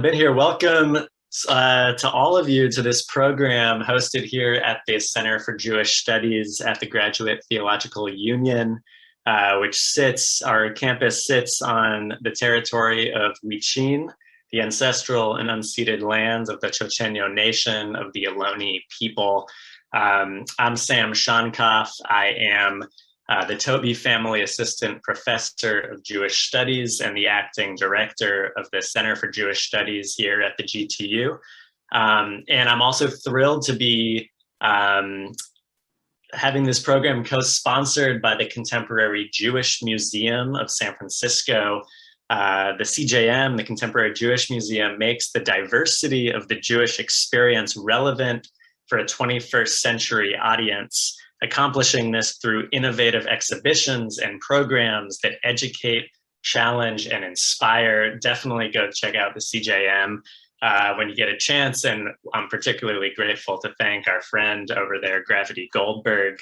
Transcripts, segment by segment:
bit here. Welcome to all of you to this program hosted here at the Center for Jewish Studies at the Graduate Theological Union, our campus sits on the territory of Huichin, the ancestral and unceded lands of the Chochenyo Nation of the Ohlone people. I'm Sam Shonkoff. I am the Toby Family Assistant Professor of Jewish Studies and the Acting Director of the Center for Jewish Studies here at the GTU. And I'm also thrilled to be having this program co-sponsored by the Contemporary Jewish Museum of San Francisco. The CJM, the Contemporary Jewish Museum, makes the diversity of the Jewish experience relevant for a 21st century audience, accomplishing this through innovative exhibitions and programs that educate, challenge, and inspire. Definitely go check out the CJM when you get a chance. And I'm particularly grateful to thank our friend over there, Gravity Goldberg.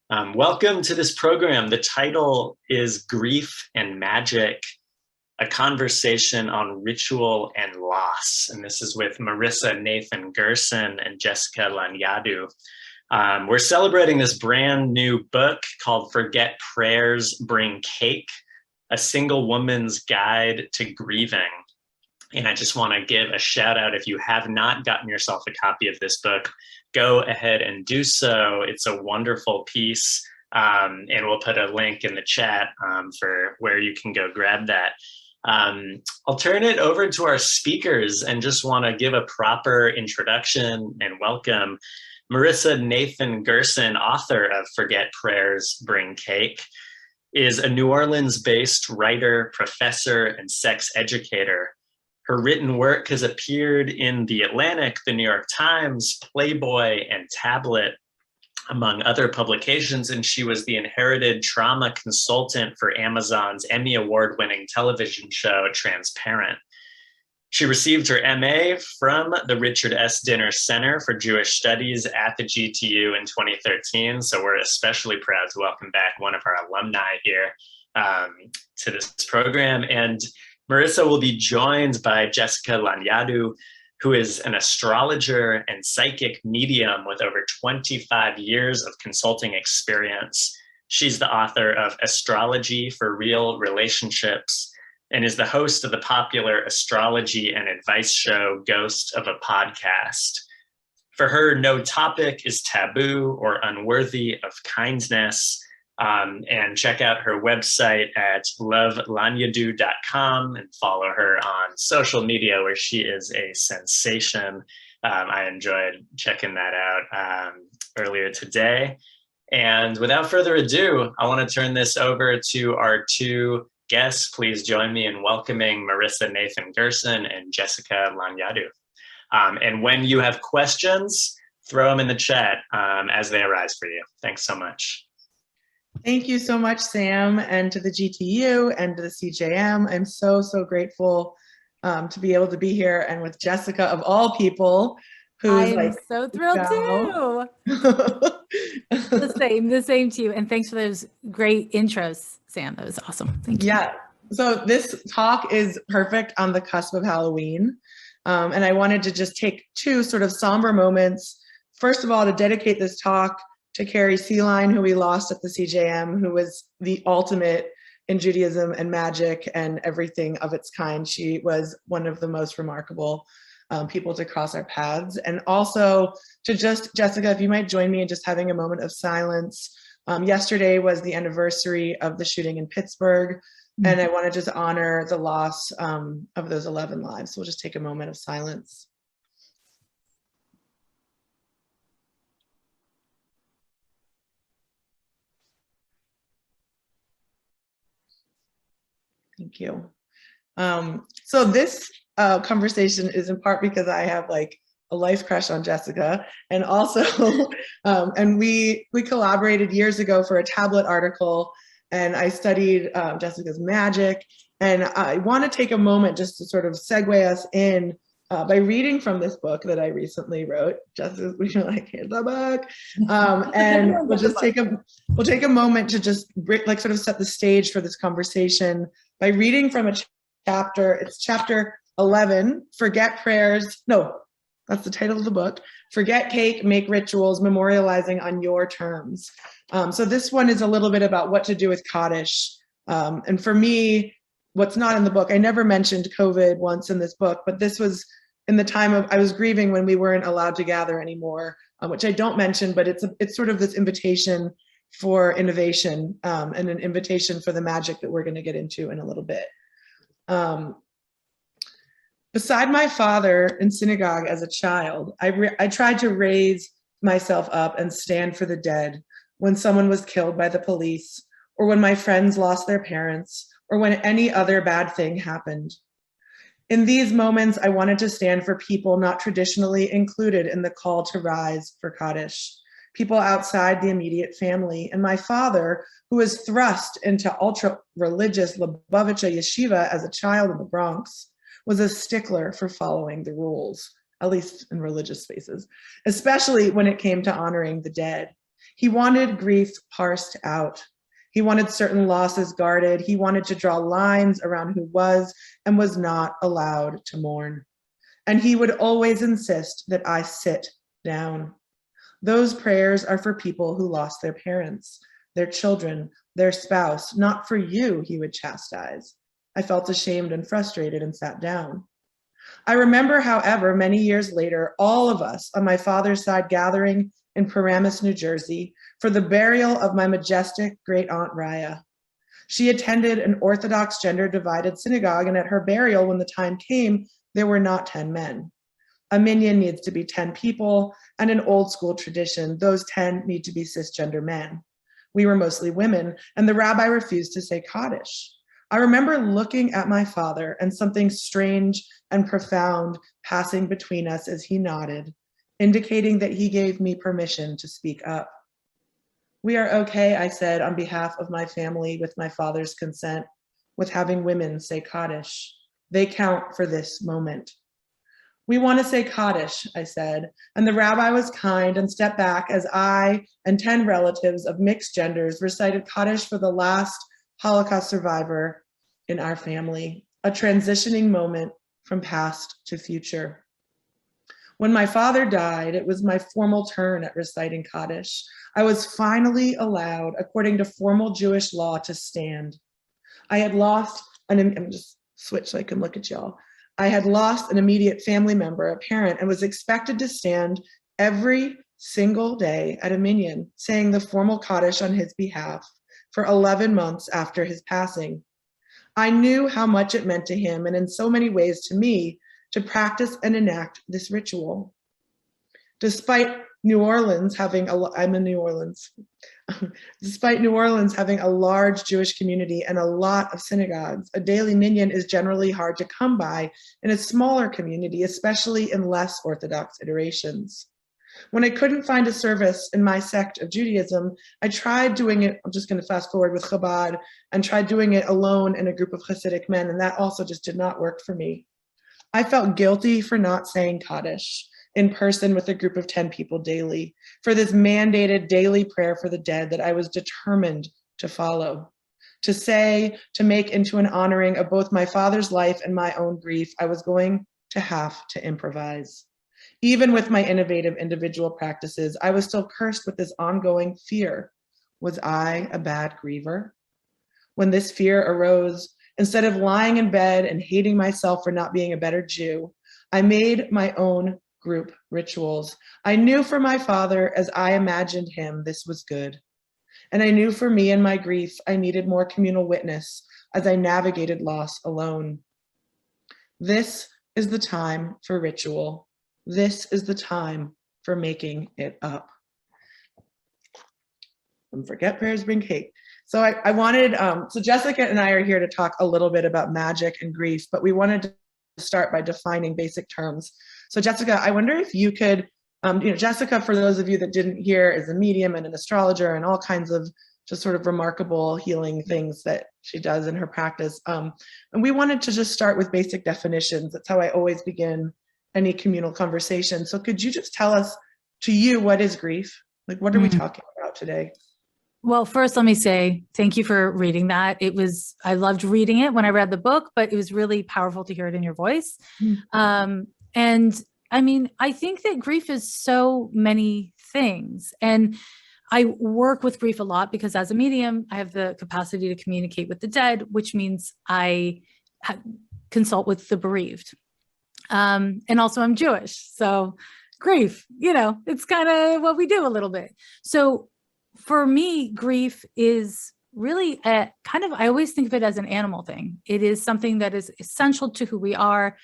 Welcome to this program. The title is Grief and Magic, a conversation on ritual and loss. And this is with Marissa, Nathan Gerson, and Jessica Lanyadoo. We're celebrating this brand new book called Forget Prayers, Bring Cake, a single woman's guide to grieving. And I just want to give a shout out. If you have not gotten yourself a copy of this book, go ahead and do so. It's a wonderful piece. And we'll put a link in the chat for where you can go grab that. I'll turn it over to our speakers and just want to give a proper introduction and welcome. Marissa Nathan Gerson, author of Forget Prayers, Bring Cake, is a New Orleans-based writer, professor, and sex educator. Her written work has appeared in The Atlantic, The New York Times, Playboy, and Tablet, among other publications, and she was the inherited trauma consultant for Amazon's Emmy Award-winning television show, Transparent. She received her MA from the Richard S. Dinner Center for Jewish Studies at the GTU in 2013. So we're especially proud to welcome back one of our alumni here to this program. And Marissa will be joined by Jessica Lanyadoo, who is an astrologer and psychic medium with over 25 years of consulting experience. She's the author of Astrology for Real Relationships, and is the host of the popular astrology and advice show, Ghost of a Podcast. For her, no topic is taboo or unworthy of kindness. And check out her website at lovelanyadoo.com and follow her on social media, where she is a sensation. I enjoyed checking that out earlier today. And without further ado, I want to turn this over to our two guests. Please join me in welcoming Marissa Nathan Gerson and Jessica Lanyadoo. And when you have questions, throw them in the chat as they arise for you. Thanks so much. Thank you so much, Sam, and to the GTU and to the CJM. I'm so grateful to be able to be here and with Jessica, of all people, who's I'm so thrilled too. The same to you. And thanks for those great intros, Sam. That was awesome. Thank you. Yeah. So this talk is perfect on the cusp of Halloween. And I wanted to just take two sort of somber moments. First of all, to dedicate this talk to Carrie Seeline, who we lost at the CJM, who was the ultimate in Judaism and magic and everything of its kind. She was one of the most remarkable people to cross our paths. And also to just, Jessica, if you might join me in just having a moment of silence. Yesterday was the anniversary of the shooting in Pittsburgh, and I want to just honor the loss of those 11 lives. So we'll just take a moment of silence. Thank you. So this conversation is in part because I have like a life crush on Jessica, and also, and we collaborated years ago for a tablet article, and I studied Jessica's magic, and I want to take a moment just to sort of segue us in by reading from this book that I recently wrote. Jessica, we should like, here's the book, and we'll just take a moment to just like sort of set the stage for this conversation by reading from a chapter. It's chapter 11, forget prayers. No, that's the title of the book. Forget cake, make rituals, memorializing on your terms. So this one is a little bit about what to do with Kaddish. And for me, what's not in the book, I never mentioned COVID once in this book, but this was in the time of, I was grieving when we weren't allowed to gather anymore, which I don't mention, but it's sort of this invitation for innovation and an invitation for the magic that we're going to get into in a little bit. Beside my father in synagogue as a child, I tried to raise myself up and stand for the dead when someone was killed by the police, or when my friends lost their parents, or when any other bad thing happened. In these moments, I wanted to stand for people not traditionally included in the call to rise for Kaddish, people outside the immediate family. And my father, who was thrust into ultra-religious Lubavitcher yeshiva as a child in the Bronx, was a stickler for following the rules, at least in religious spaces, especially when it came to honoring the dead. He wanted grief parsed out. He wanted certain losses guarded. He wanted to draw lines around who was and was not allowed to mourn. And he would always insist that I sit down. Those prayers are for people who lost their parents, their children, their spouse, not for you, he would chastise. I felt ashamed and frustrated and sat down. I remember, however, many years later, all of us on my father's side gathering in Paramus, New Jersey, for the burial of my majestic great-aunt Raya. She attended an Orthodox gender-divided synagogue, and at her burial, when the time came, there were not 10 men. A minyan needs to be 10 people, and an old-school tradition, those 10 need to be cisgender men. We were mostly women, and the rabbi refused to say Kaddish. I remember looking at my father and something strange and profound passing between us as he nodded, indicating that he gave me permission to speak up. We are okay, I said on behalf of my family with my father's consent, with having women say Kaddish. They count for this moment. We want to say Kaddish, I said, and the rabbi was kind and stepped back as I and 10 relatives of mixed genders recited Kaddish for the last Holocaust survivor in our family, a transitioning moment from past to future. When my father died, it was my formal turn at reciting Kaddish. I was finally allowed, according to formal Jewish law, to stand. I had lost, and just switch so I can look at y'all. I had lost an immediate family member, a parent, and was expected to stand every single day at a minyan, saying the formal Kaddish on his behalf for 11 months after his passing. I knew how much it meant to him, and in so many ways to me, to practice and enact this ritual. Despite New Orleans having despite New Orleans having a large Jewish community and a lot of synagogues, a daily minyan is generally hard to come by in a smaller community, especially in less Orthodox iterations. When I couldn't find a service in my sect of Judaism, I tried doing it, I'm just going to fast forward with Chabad, and tried doing it alone in a group of Hasidic men, and that also just did not work for me. I felt guilty for not saying Kaddish in person with a group of 10 people daily, for this mandated daily prayer for the dead that I was determined to follow. To say, to make into an honoring of both my father's life and my own grief, I was going to have to improvise. Even with my innovative individual practices, I was still cursed with this ongoing fear. Was I a bad griever? When this fear arose, instead of lying in bed and hating myself for not being a better Jew, I made my own group rituals. I knew for my father, as I imagined him, this was good. And I knew for me and my grief, I needed more communal witness as I navigated loss alone. This is the time for ritual. This is the time for making it up. And forget prayers, bring cake. So I wanted, so Jessica and I are here to talk a little bit about magic and grief, but we wanted to start by defining basic terms. So Jessica, I wonder if you could, Jessica, for those of you that didn't hear, is a medium and an astrologer and all kinds of just sort of remarkable healing things that she does in her practice. And we wanted to just start with basic definitions. That's how I always begin any communal conversation. So could you just tell us, to you, what is grief? Like, what are we talking about today? Well, first, let me say thank you for reading that. I loved reading it when I read the book, but it was really powerful to hear it in your voice. And I mean, I think that grief is so many things. And I work with grief a lot because as a medium, I have the capacity to communicate with the dead, which means I consult with the bereaved. And also I'm Jewish. So grief, it's kind of what we do a little bit. So for me, grief is really I always think of it as an animal thing. It is something that is essential to who we are.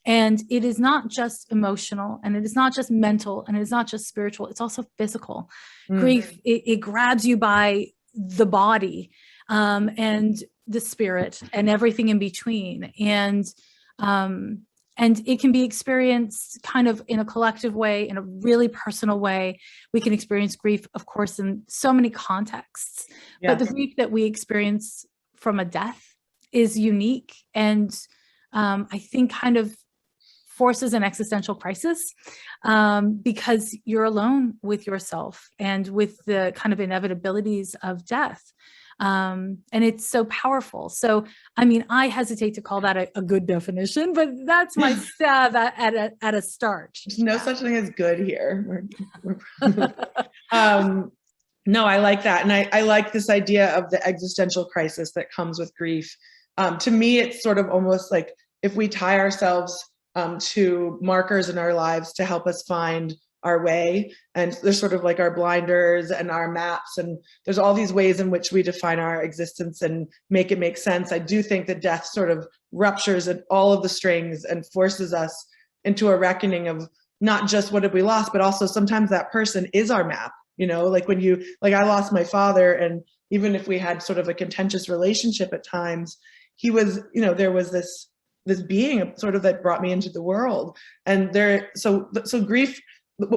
And it is not just emotional, and it is not just mental, and it is not just spiritual. It's also physical. Grief, it grabs you by the body and the spirit and everything in between. And it can be experienced kind of in a collective way, in a really personal way. We can experience grief, of course, in so many contexts, but the grief that we experience from a death is unique. And I think kind of forces an existential crisis because you're alone with yourself and with the kind of inevitabilities of death. And it's so powerful. So, I mean, I hesitate to call that a good definition, but that's my stab at a start. There's no such thing as good here. No, I like that. And I like this idea of the existential crisis that comes with grief. To me, it's sort of almost like if we tie ourselves to markers in our lives to help us find our way. And there's sort of like our blinders and our maps. And there's all these ways in which we define our existence and make it make sense. I do think that death sort of ruptures at all of the strings and forces us into a reckoning of not just what have we lost, but also sometimes that person is our map. Like I lost my father, and even if we had sort of a contentious relationship at times, he was, there was this being sort of that brought me into the world. And so grief,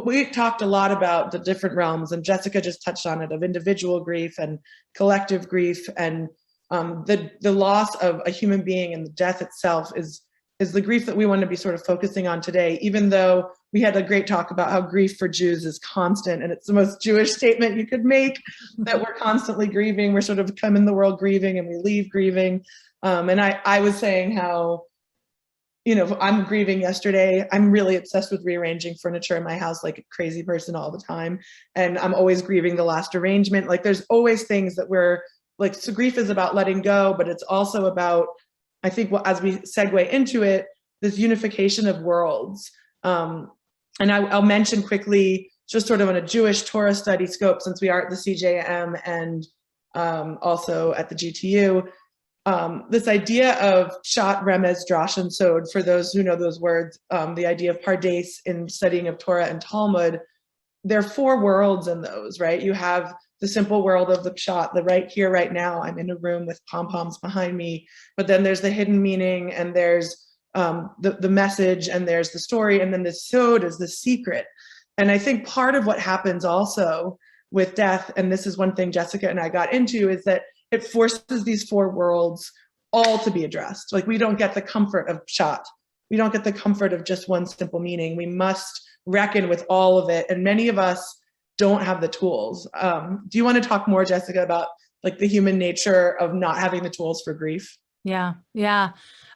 we talked a lot about the different realms, and Jessica just touched on it, of individual grief and collective grief, and the loss of a human being and the death itself is the grief that we want to be sort of focusing on today, even though we had a great talk about how grief for Jews is constant, and it's the most Jewish statement you could make, that we're constantly grieving. We're sort of come in the world grieving and we leave grieving. And I was saying how, I'm grieving yesterday. I'm really obsessed with rearranging furniture in my house like a crazy person all the time. And I'm always grieving the last arrangement. Like there's always things that we're like, so grief is about letting go, but it's also about, I think, as we segue into it, this unification of worlds. And I'll mention quickly, just sort of on a Jewish Torah study scope, since we are at the CJM and also at the GTU, this idea of Pshat, Remez, Drash, and Sod, for those who know those words, the idea of Pardes in studying of Torah and Talmud, there are four worlds in those, right? You have the simple world of the Pshat, the right here, right now, I'm in a room with pom-poms behind me, but then there's the hidden meaning, and there's the message, and there's the story, and then the Sod is the secret. And I think part of what happens also with death, and this is one thing Jessica and I got into, is that it forces these four worlds all to be addressed. Like we don't get the comfort of Pshat. We don't get the comfort of just one simple meaning. We must reckon with all of it. And many of us don't have the tools. Do you want to talk more, Jessica, about like the human nature of not having the tools for grief? Yeah.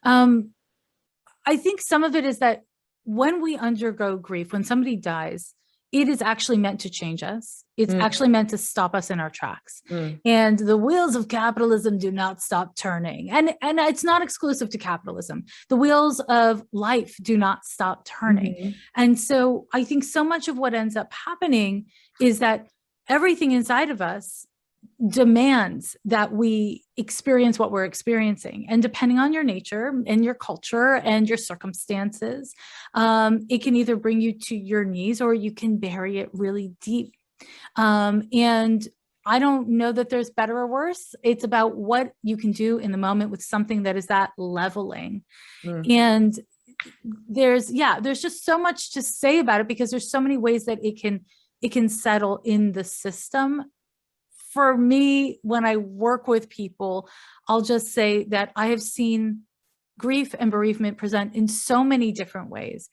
I think some of it is that when we undergo grief, when somebody dies, it is actually meant to change us. It's actually meant to stop us in our tracks. And the wheels of capitalism do not stop turning. And it's not exclusive to capitalism. The wheels of life do not stop turning. And so I think so much of what ends up happening is that everything inside of us demands that we experience what we're experiencing. And depending on your nature and your culture and your circumstances, it can either bring you to your knees or you can bury it really deep. And I don't know that there's better or worse. It's about what you can do in the moment with something that is that leveling. And there's just so much to say about it, because there's so many ways that it can settle in the system. For me, when I work with people, I'll just say that I have seen grief and bereavement present in so many different ways.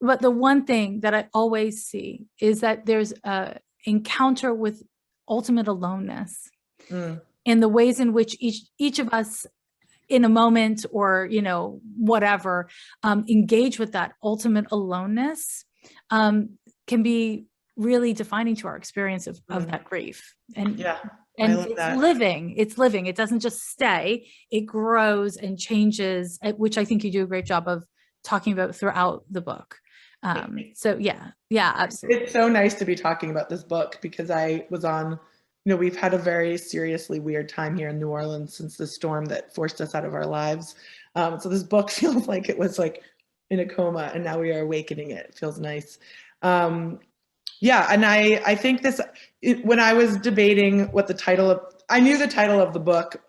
But the one thing that I always see is that there's an encounter with ultimate aloneness and the ways in which each of us in a moment or, whatever, engage with that ultimate aloneness can be really defining to our experience of that grief. And it's living. It doesn't just stay, it grows and changes, which I think you do a great job of talking about throughout the book. So yeah, absolutely. It's so nice to be talking about this book because I was on, we've had a very seriously weird time here in New Orleans since the storm that forced us out of our lives. So this book feels like it was like in a coma and now we are awakening it. It feels nice. And I think when I was debating what the title of, I knew the title of the book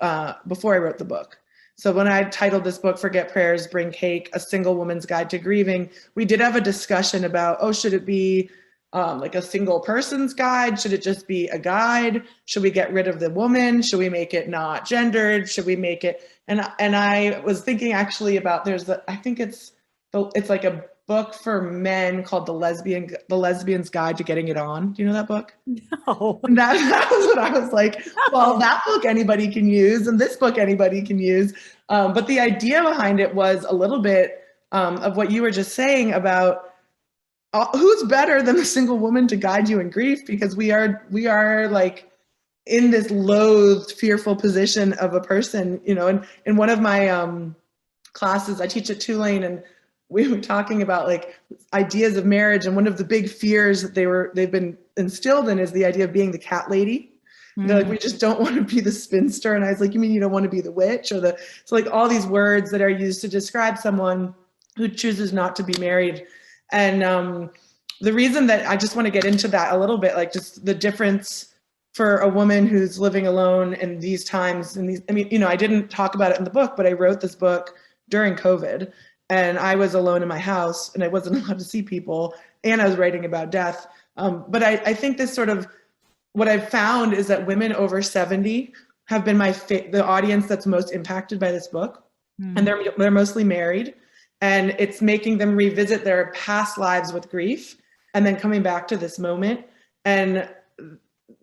before I wrote the book. So when I titled this book, Forget Prayers, Bring Cake, A Single Woman's Guide to Grieving, we did have a discussion about, should it be like a single person's guide? Should it just be a guide? Should we get rid of the woman? Should we make it not gendered? Should we make it, and I was thinking actually about, I think it's like a book for men called The Lesbian's Guide to Getting It On. Do you know that book? No. And that was what I was like, well, that book anybody can use and this book anybody can use. But the idea behind it was a little bit of what you were just saying about who's better than a single woman to guide you in grief, because we are like in this loathed, fearful position of a person, and in one of my classes, I teach at Tulane, and we were talking about like ideas of marriage, and one of the big fears that they've been instilled in is the idea of being the cat lady. They're like, we just don't want to be the spinster. And I was like, you mean you don't want to be the witch so like all these words that are used to describe someone who chooses not to be married. And the reason that I just want to get into that a little bit, like just the difference for a woman who's living alone in these times, I didn't talk about it in the book, but I wrote this book during COVID. And I was alone in my house and I wasn't allowed to see people, and I was writing about death. But I think this sort of, what I've found is that women over 70 have been the audience that's most impacted by this book. And they're mostly married, and it's making them revisit their past lives with grief and then coming back to this moment. And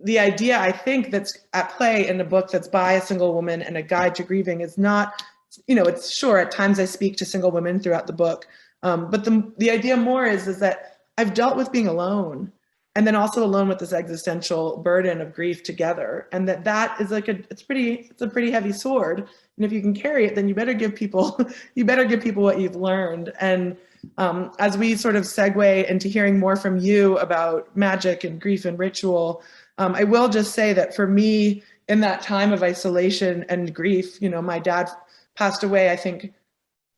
the idea, I think, that's at play in a book that's by a single woman and a guide to grieving is not, it's sure at times I speak to single women throughout the book. But the idea more is that I've dealt with being alone, and then also alone with this existential burden of grief together. And that is like it's a pretty heavy sword. And if you can carry it, then you better give people what you've learned. And as we sort of segue into hearing more from you about magic and grief and ritual, I will just say that for me, in that time of isolation and grief, my dad passed away, I think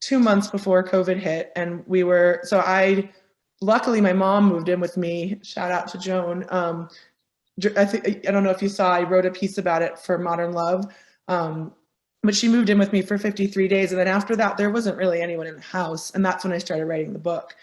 2 months before COVID hit. And luckily my mom moved in with me. Shout out to Joan. I don't know if you saw, I wrote a piece about it for Modern Love. But she moved in with me for 53 days. And then after that, there wasn't really anyone in the house. And that's when I started writing the book.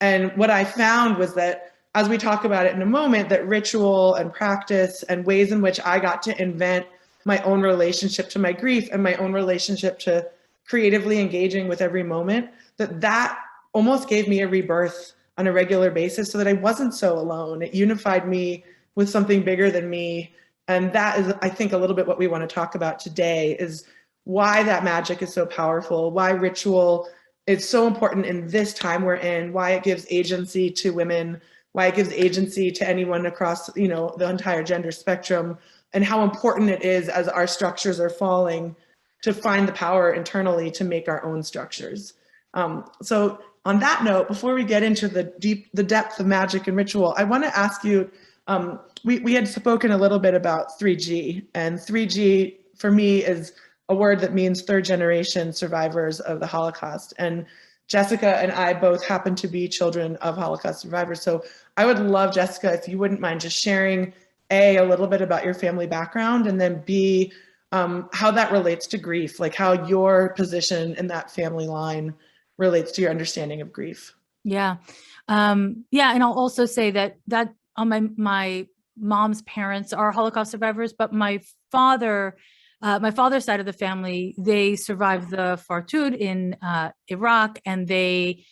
And what I found was that, as we talk about it in a moment, that ritual and practice and ways in which I got to invent my own relationship to my grief and my own relationship to creatively engaging with every moment, that almost gave me a rebirth on a regular basis so that I wasn't so alone. It unified me with something bigger than me. And that is, I think, a little bit what we want to talk about today, is why that magic is so powerful, why ritual is so important in this time we're in, why it gives agency to women, why it gives agency to anyone across, the entire gender spectrum, and how important it is as our structures are falling to find the power internally to make our own structures. So on that note, before we get into the depth of magic and ritual, I want to ask you, we had spoken a little bit about 3G, and 3G for me is a word that means third generation survivors of the Holocaust. And Jessica and I both happen to be children of Holocaust survivors. So I would love, Jessica, if you wouldn't mind just sharing a little bit about your family background, and then B, how that relates to grief, like how your position in that family line relates to your understanding of grief. Yeah. And I'll also say that on my mom's parents are Holocaust survivors, but my father's side of the family, they survived the Fartud in Iraq, and they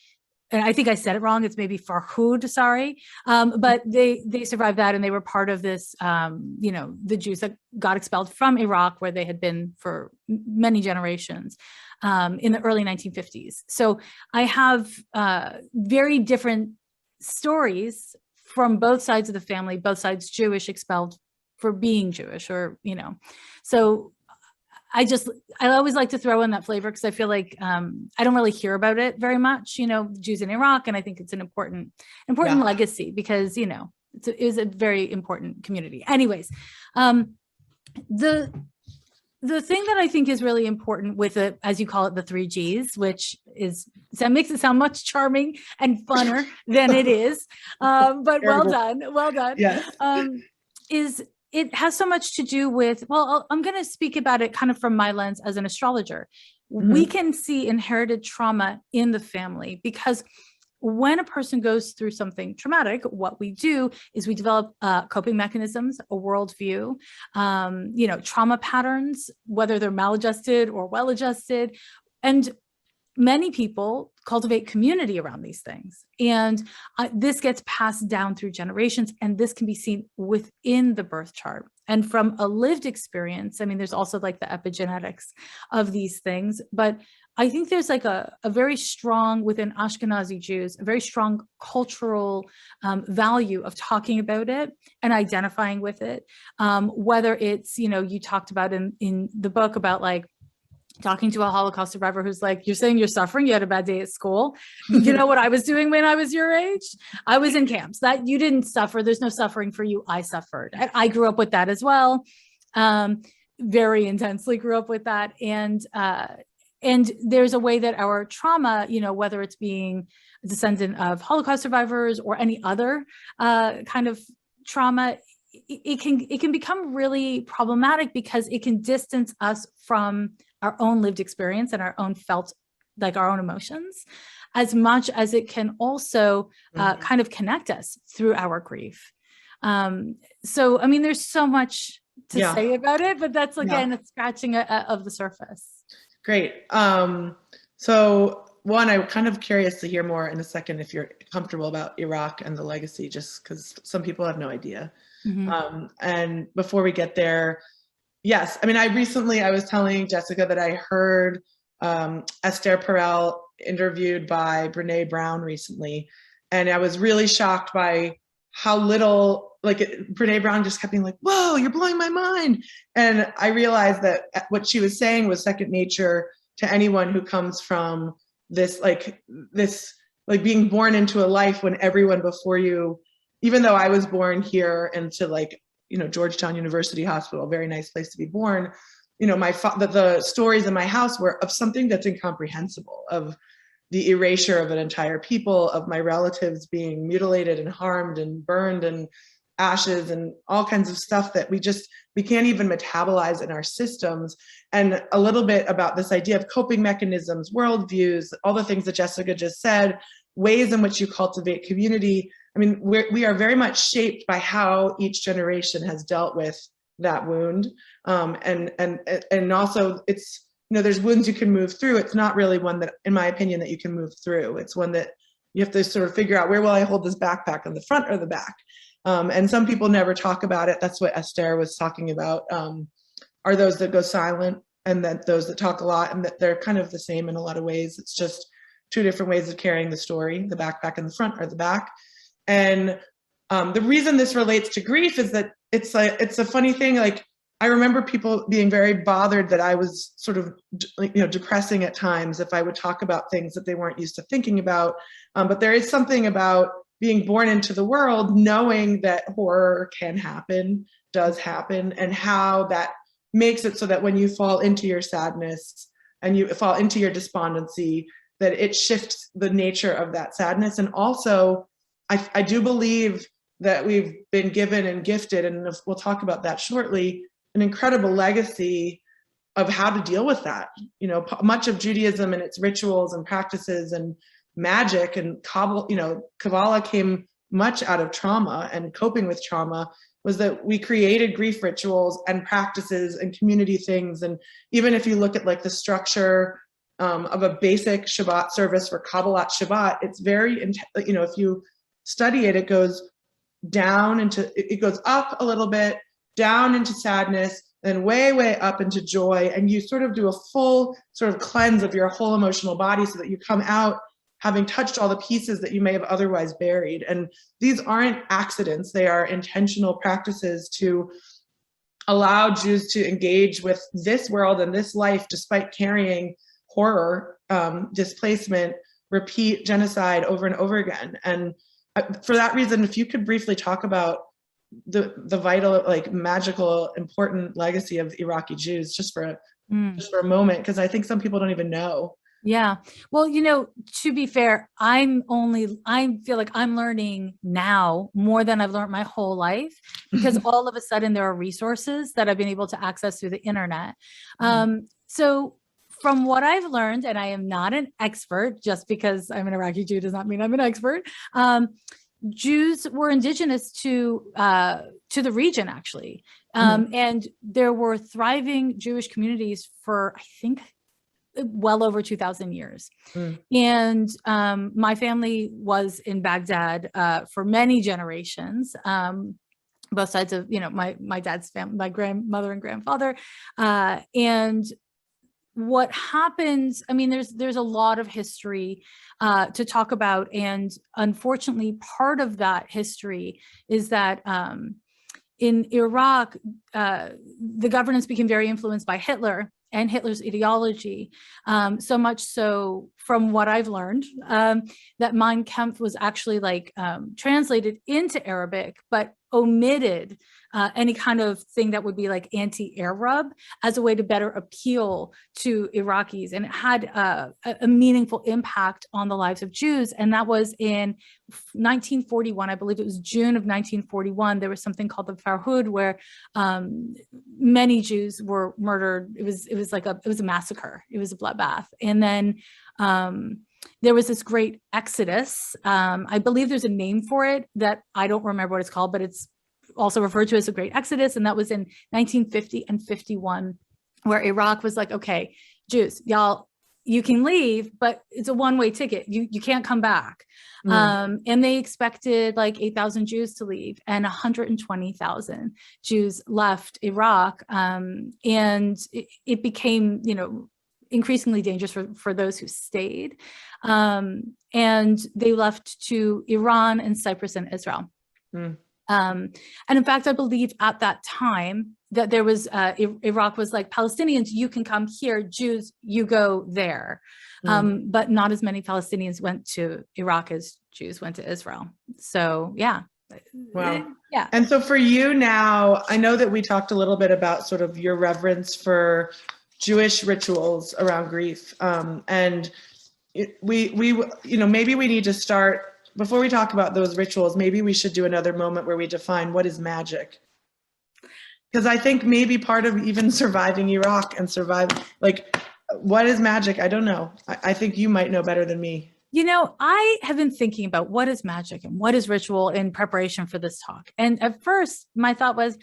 and I think I said it wrong. It's maybe Farhud, sorry. But they survived that, and they were part of this, the Jews that got expelled from Iraq, where they had been for many generations, in the early 1950s. So I have very different stories from both sides of the family, both sides Jewish, expelled for being Jewish, or, so I always like to throw in that flavor, because I feel like I don't really hear about it very much, Jews in Iraq. And I think it's an important legacy, because, it is a very important community. Anyways, the thing that I think is really important with it, as you call it, the 3 Gs, which makes it sound much charming and funner than it is. But well done. Yes. Is it has so much to do with, I'm going to speak about it kind of from my lens as an astrologer. Mm-hmm. We can see inherited trauma in the family, because when a person goes through something traumatic, what we do is we develop coping mechanisms, a worldview, trauma patterns, whether they're maladjusted or well-adjusted. And many people cultivate community around these things. And this gets passed down through generations, and this can be seen within the birth chart. And from a lived experience, I mean, there's also like the epigenetics of these things, but I think there's like a very strong, within Ashkenazi Jews, a very strong cultural value of talking about it and identifying with it. Whether it's, you talked about in the book about like talking to a Holocaust survivor who's like, you're saying you're suffering, you had a bad day at school. You know what I was doing when I was your age? I was in camps. That you didn't suffer. There's no suffering for you. I suffered. And I grew up with that as well. Very intensely grew up with that. And there's a way that our trauma, whether it's being a descendant of Holocaust survivors or any other kind of trauma, it can become really problematic, because it can distance us from our own lived experience and our own felt, like our own emotions, as much as it can also kind of connect us through our grief. So, I mean, there's so much to say about it, but that's, again, a scratching of the surface. Great. So one, I'm kind of curious to hear more in a second, if you're comfortable, about Iraq and the legacy, just because some people have no idea. Mm-hmm. And before we get there, yes, I mean, I was telling Jessica that I heard Esther Perel interviewed by Brene Brown recently, and I was really shocked by how little, Brene Brown just kept being like, whoa, you're blowing my mind. And I realized that what she was saying was second nature to anyone who comes from this being born into a life when everyone before you, even though I was born here into Georgetown University Hospital, a very nice place to be born, the stories in my house were of something that's incomprehensible, of the erasure of an entire people, of my relatives being mutilated and harmed and burned and ashes and all kinds of stuff that we can't even metabolize in our systems. And a little bit about this idea of coping mechanisms, worldviews, all the things that Jessica just said, ways in which you cultivate community. I mean, we are very much shaped by how each generation has dealt with that wound. And also it's, there's wounds you can move through. It's not really one that, in my opinion, that you can move through. It's one that you have to sort of figure out, where will I hold this backpack, on the front or the back? And some people never talk about it. That's what Esther was talking about, are those that go silent, and then those that talk a lot, and that they're kind of the same in a lot of ways. It's just 2 different ways of carrying the story, the backpack in the front or the back. And the reason this relates to grief is that it's a funny thing. Like, I remember people being very bothered that I was sort of, depressing at times if I would talk about things that they weren't used to thinking about. But there is something about being born into the world, knowing that horror can happen, does happen, and how that makes it so that when you fall into your sadness and you fall into your despondency, that it shifts the nature of that sadness. And also, I do believe that we've been given and gifted, and we'll talk about that shortly, an incredible legacy of how to deal with that. Much of Judaism and its rituals and practices and magic and Kabbalah came much out of trauma, and coping with trauma was that we created grief rituals and practices and community things. And even if you look at the structure of a basic Shabbat service for Kabbalat Shabbat, it's very, if you study it, it goes down into, it goes up a little bit, down into sadness, then way, way up into joy. And you sort of do a full sort of cleanse of your whole emotional body so that you come out having touched all the pieces that you may have otherwise buried. And these aren't accidents. They are intentional practices to allow Jews to engage with this world and this life despite carrying horror, displacement, repeat genocide over and over again. And for that reason, if you could briefly talk about the vital, like magical, important legacy of Iraqi Jews just for a moment, because I think some people don't even know. Yeah. Well, to be fair, I feel like I'm learning now more than I've learned my whole life, because all of a sudden there are resources that I've been able to access through the internet. So from what I've learned, and I am not an expert, just because I'm an Iraqi Jew does not mean I'm an expert. Jews were indigenous to the region, actually. And there were thriving Jewish communities for, I think, well over 2,000 years. And my family was in Baghdad for many generations, both sides of, my dad's family, my grandmother and grandfather. And what happens, there's a lot of history to talk about. And unfortunately, part of that history is that in Iraq, the governance became very influenced by Hitler and Hitler's ideology, so much so, from what I've learned, that Mein Kampf was actually translated into Arabic, but omitted any kind of thing that would be like anti-Arab as a way to better appeal to Iraqis. And it had a meaningful impact on the lives of Jews. And that was in 1941, I believe it was June of 1941, there was something called the Farhud, where many Jews were murdered. It was a massacre. It was a bloodbath. And then there was this great exodus. I believe there's a name for it that I don't remember what it's called, but it's also referred to as a great exodus. And that was in 1950 and 51, where Iraq was like, okay, Jews, y'all, you can leave, but it's a one-way ticket. You can't come back. And they expected like 8,000 Jews to leave, and 120,000 Jews left Iraq. And it became, increasingly dangerous for those who stayed. And they left to Iran and Cyprus and Israel. And in fact, I believe at that time that there was, Iraq was like, Palestinians, you can come here, Jews, you go there. But not as many Palestinians went to Iraq as Jews went to Israel. So yeah. Wow. Yeah. And so for you now, I know that we talked a little bit about sort of your reverence for Jewish rituals around grief. And we maybe we need to start, before we talk about those rituals, maybe we should do another moment where we define what is magic. Because I think maybe part of even surviving Iraq and what is magic? I don't know. I think you might know better than me. I have been thinking about what is magic and what is ritual in preparation for this talk. And at first my thought was,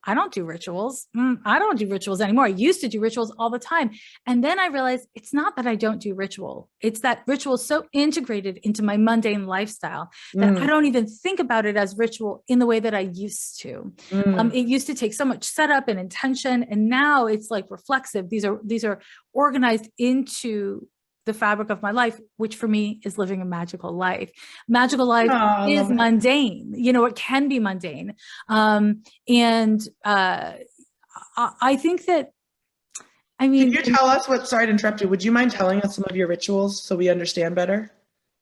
I don't do rituals. I don't do rituals anymore. I used to do rituals all the time. And then I realized it's not that I don't do ritual. It's that ritual is so integrated into my mundane lifestyle that I don't even think about it as ritual in the way that I used to. It used to take so much setup and intention. And now it's like reflexive. These are organized into the fabric of my life, which for me is living a magical life. Magical life is mundane. It can be mundane. And I think that, can you tell us sorry to interrupt you, would you mind telling us some of your rituals so we understand better?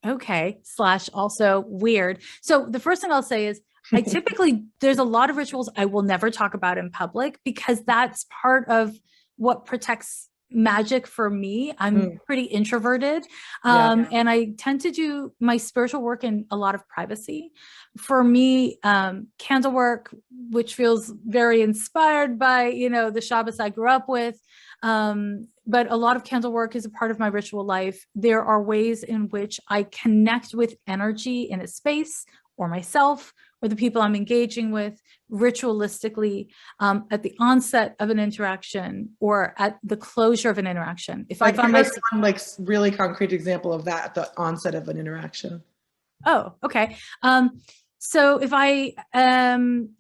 Okay, / also weird. So the first thing I'll say is, I typically, there's a lot of rituals I will never talk about in public, because that's part of what protects magic for me. I'm pretty introverted. And I tend to do my spiritual work in a lot of privacy. For me, candle work, which feels very inspired by, the Shabbos I grew up with. But a lot of candle work is a part of my ritual life. There are ways in which I connect with energy in a space or myself or the people I'm engaging with ritualistically at the onset of an interaction or at the closure of an interaction. If I find myself like really concrete example of that at the onset of an interaction. Oh, okay. So if I am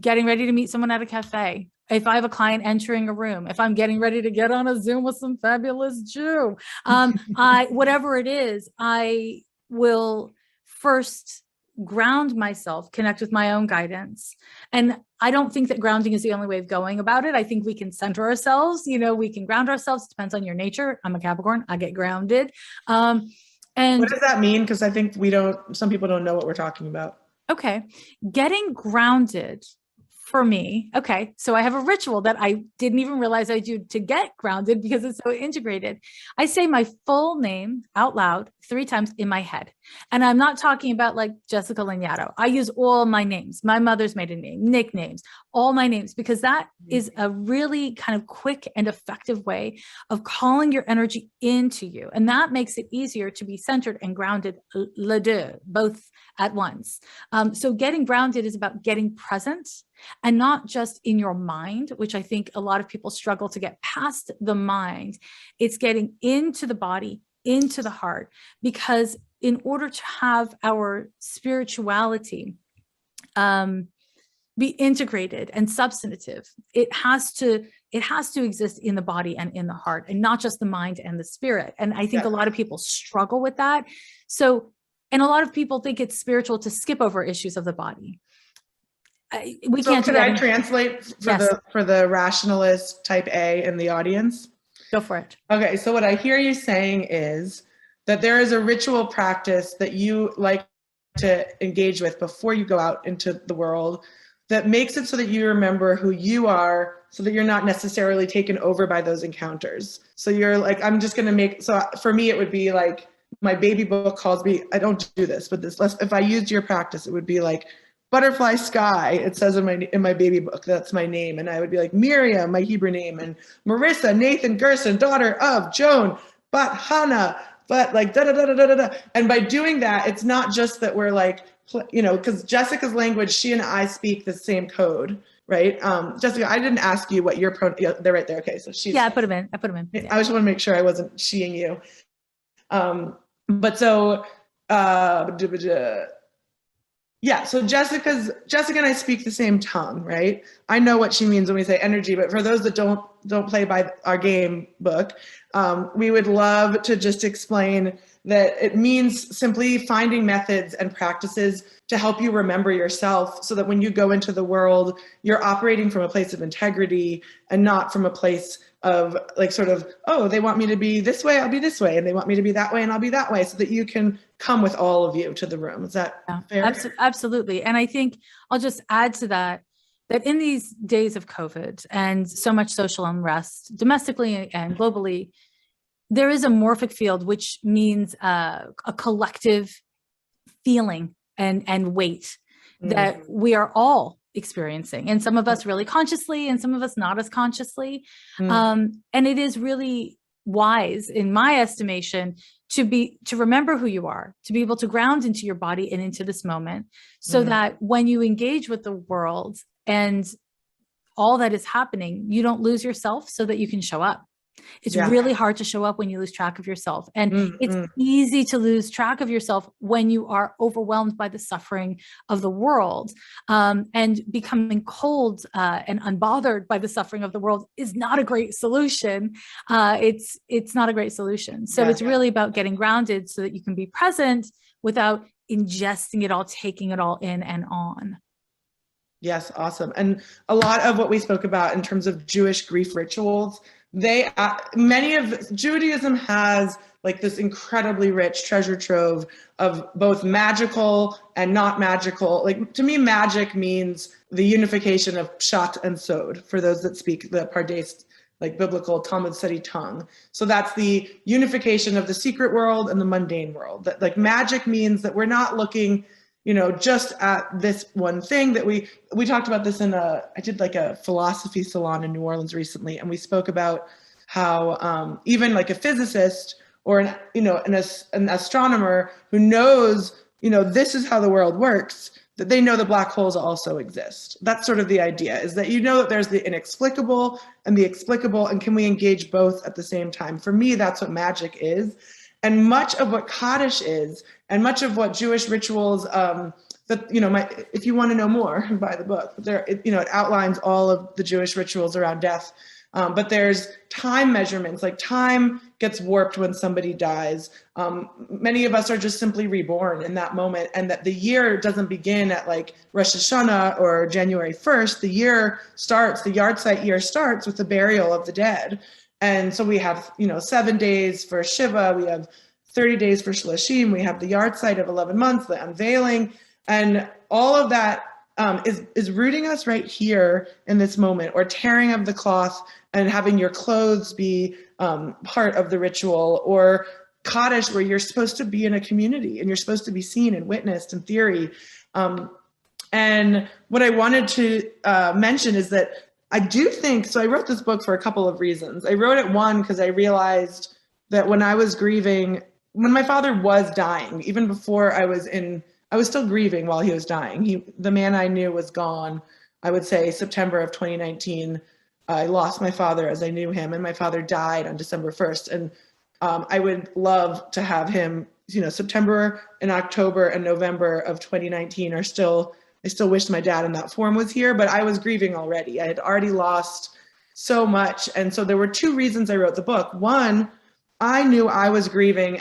getting ready to meet someone at a cafe, if I have a client entering a room, if I'm getting ready to get on a Zoom with some fabulous Jew, whatever it is, I will first ground myself, connect with my own guidance. And I don't think that grounding is the only way of going about it. I think we can center ourselves, we can ground ourselves. It depends on your nature. I'm a Capricorn, I get grounded. And what does that mean? Because I think some people don't know what we're talking about. Okay. Getting grounded for me. Okay. So I have a ritual that I didn't even realize I do to get grounded because it's so integrated. I say my full name out loud 3 times in my head. And I'm not talking about like Jessica Lanyadoo. I use all my names, my mother's maiden name, nicknames, all my names, because that is a really kind of quick and effective way of calling your energy into you. And that makes it easier to be centered and grounded, les deux, both at once. So getting grounded is about getting present and not just in your mind, which I think a lot of people struggle to get past the mind. It's getting into the body, into the heart, because in order to have our spirituality be integrated and substantive, it has to exist in the body and in the heart, and not just the mind and the spirit. And I think a lot of people struggle with that. And a lot of people think it's spiritual to skip over issues of the body. We can't. Could I translate for the rationalist type A in the audience? Go for it. Okay, so what I hear you saying is that there is a ritual practice that you like to engage with before you go out into the world that makes it so that you remember who you are, so that you're not necessarily taken over by those encounters. So you're like, I'm just going to make, so for me, it would be like, my baby book calls me, I don't do this, but if I used your practice, it would be like, Butterfly Sky, it says in my baby book, that's my name. And I would be like Miriam, my Hebrew name, and Marissa, Nathan, Gerson, daughter of Joan, but Hannah, but like da da da da da da. And by doing that, it's not just that we're like, because Jessica's language, she and I speak the same code, right? Jessica, I didn't ask you what your they're right there. Okay, so she's. Yeah, I put them in. Yeah. I just want to make sure I wasn't sheing you. Yeah, so Jessica and I speak the same tongue, right? I know what she means when we say energy, but for those that don't play by our game book, we would love to just explain that it means simply finding methods and practices to help you remember yourself, so that when you go into the world, you're operating from a place of integrity and not from a place of like sort of, oh, they want me to be this way, I'll be this way, and they want me to be that way, and I'll be that way, so that you can come with all of you to the room. Is that fair? Absolutely. And I think I'll just add to that in these days of COVID and so much social unrest domestically and globally, there is a morphic field, which means a collective feeling and weight that we are all experiencing, and some of us really consciously and some of us not as consciously. And it is really wise, in my estimation, to remember who you are, to be able to ground into your body and into this moment, so that when you engage with the world and all that is happening, you don't lose yourself, so that you can show up. It's really hard to show up when you lose track of yourself. And it's easy to lose track of yourself when you are overwhelmed by the suffering of the world. And becoming cold and unbothered by the suffering of the world is not a great solution. It's not a great solution. So it's really about getting grounded so that you can be present without ingesting it all, taking it all in and on. Yes, awesome. And a lot of what we spoke about in terms of Jewish grief rituals, many of Judaism has like this incredibly rich treasure trove of both magical and not magical. Like, to me, magic means the unification of pshat and sod, for those that speak the Pardes, like biblical Talmud study tongue. So that's the unification of the secret world and the mundane world. That like magic means that we're not looking, just at this one thing. That we talked about this I did like a philosophy salon in New Orleans recently, and we spoke about how even like a physicist or an astronomer who knows, this is how the world works, that they know the black holes also exist. That's sort of the idea, is that you know that there's the inexplicable and the explicable, and can we engage both at the same time? For me, that's what magic is. And much of what Kaddish is, and much of what Jewish rituals, that, you know, if you want to know more, buy the book. There, you know, it outlines all of the Jewish rituals around death. But there's time measurements, like time gets warped when somebody dies. Many of us are just simply reborn in that moment, and that the year doesn't begin at like Rosh Hashanah or January 1st. The year starts, the Yahrzeit year starts with the burial of the dead. And so we have, you know, 7 days for Shiva, we have 30 days for Shlashim, we have the Yahrzeit of 11 months, the unveiling, and all of that is rooting us right here in this moment, or tearing of the cloth and having your clothes be part of the ritual, or Kaddish, where you're supposed to be in a community and you're supposed to be seen and witnessed in theory. And what I wanted to mention is that I do think, so I wrote this book for a couple of reasons. I wrote it, one, because I realized that when I was grieving, when my father was dying, even before I was still grieving while he was dying. The man I knew was gone. I would say September of 2019, I lost my father as I knew him, and my father died on December 1st. And I would love to have him, you know, September and October and November of 2019 I still wish my dad in that form was here, but I was grieving already. I had already lost so much. And so there were two reasons I wrote the book. One, I knew I was grieving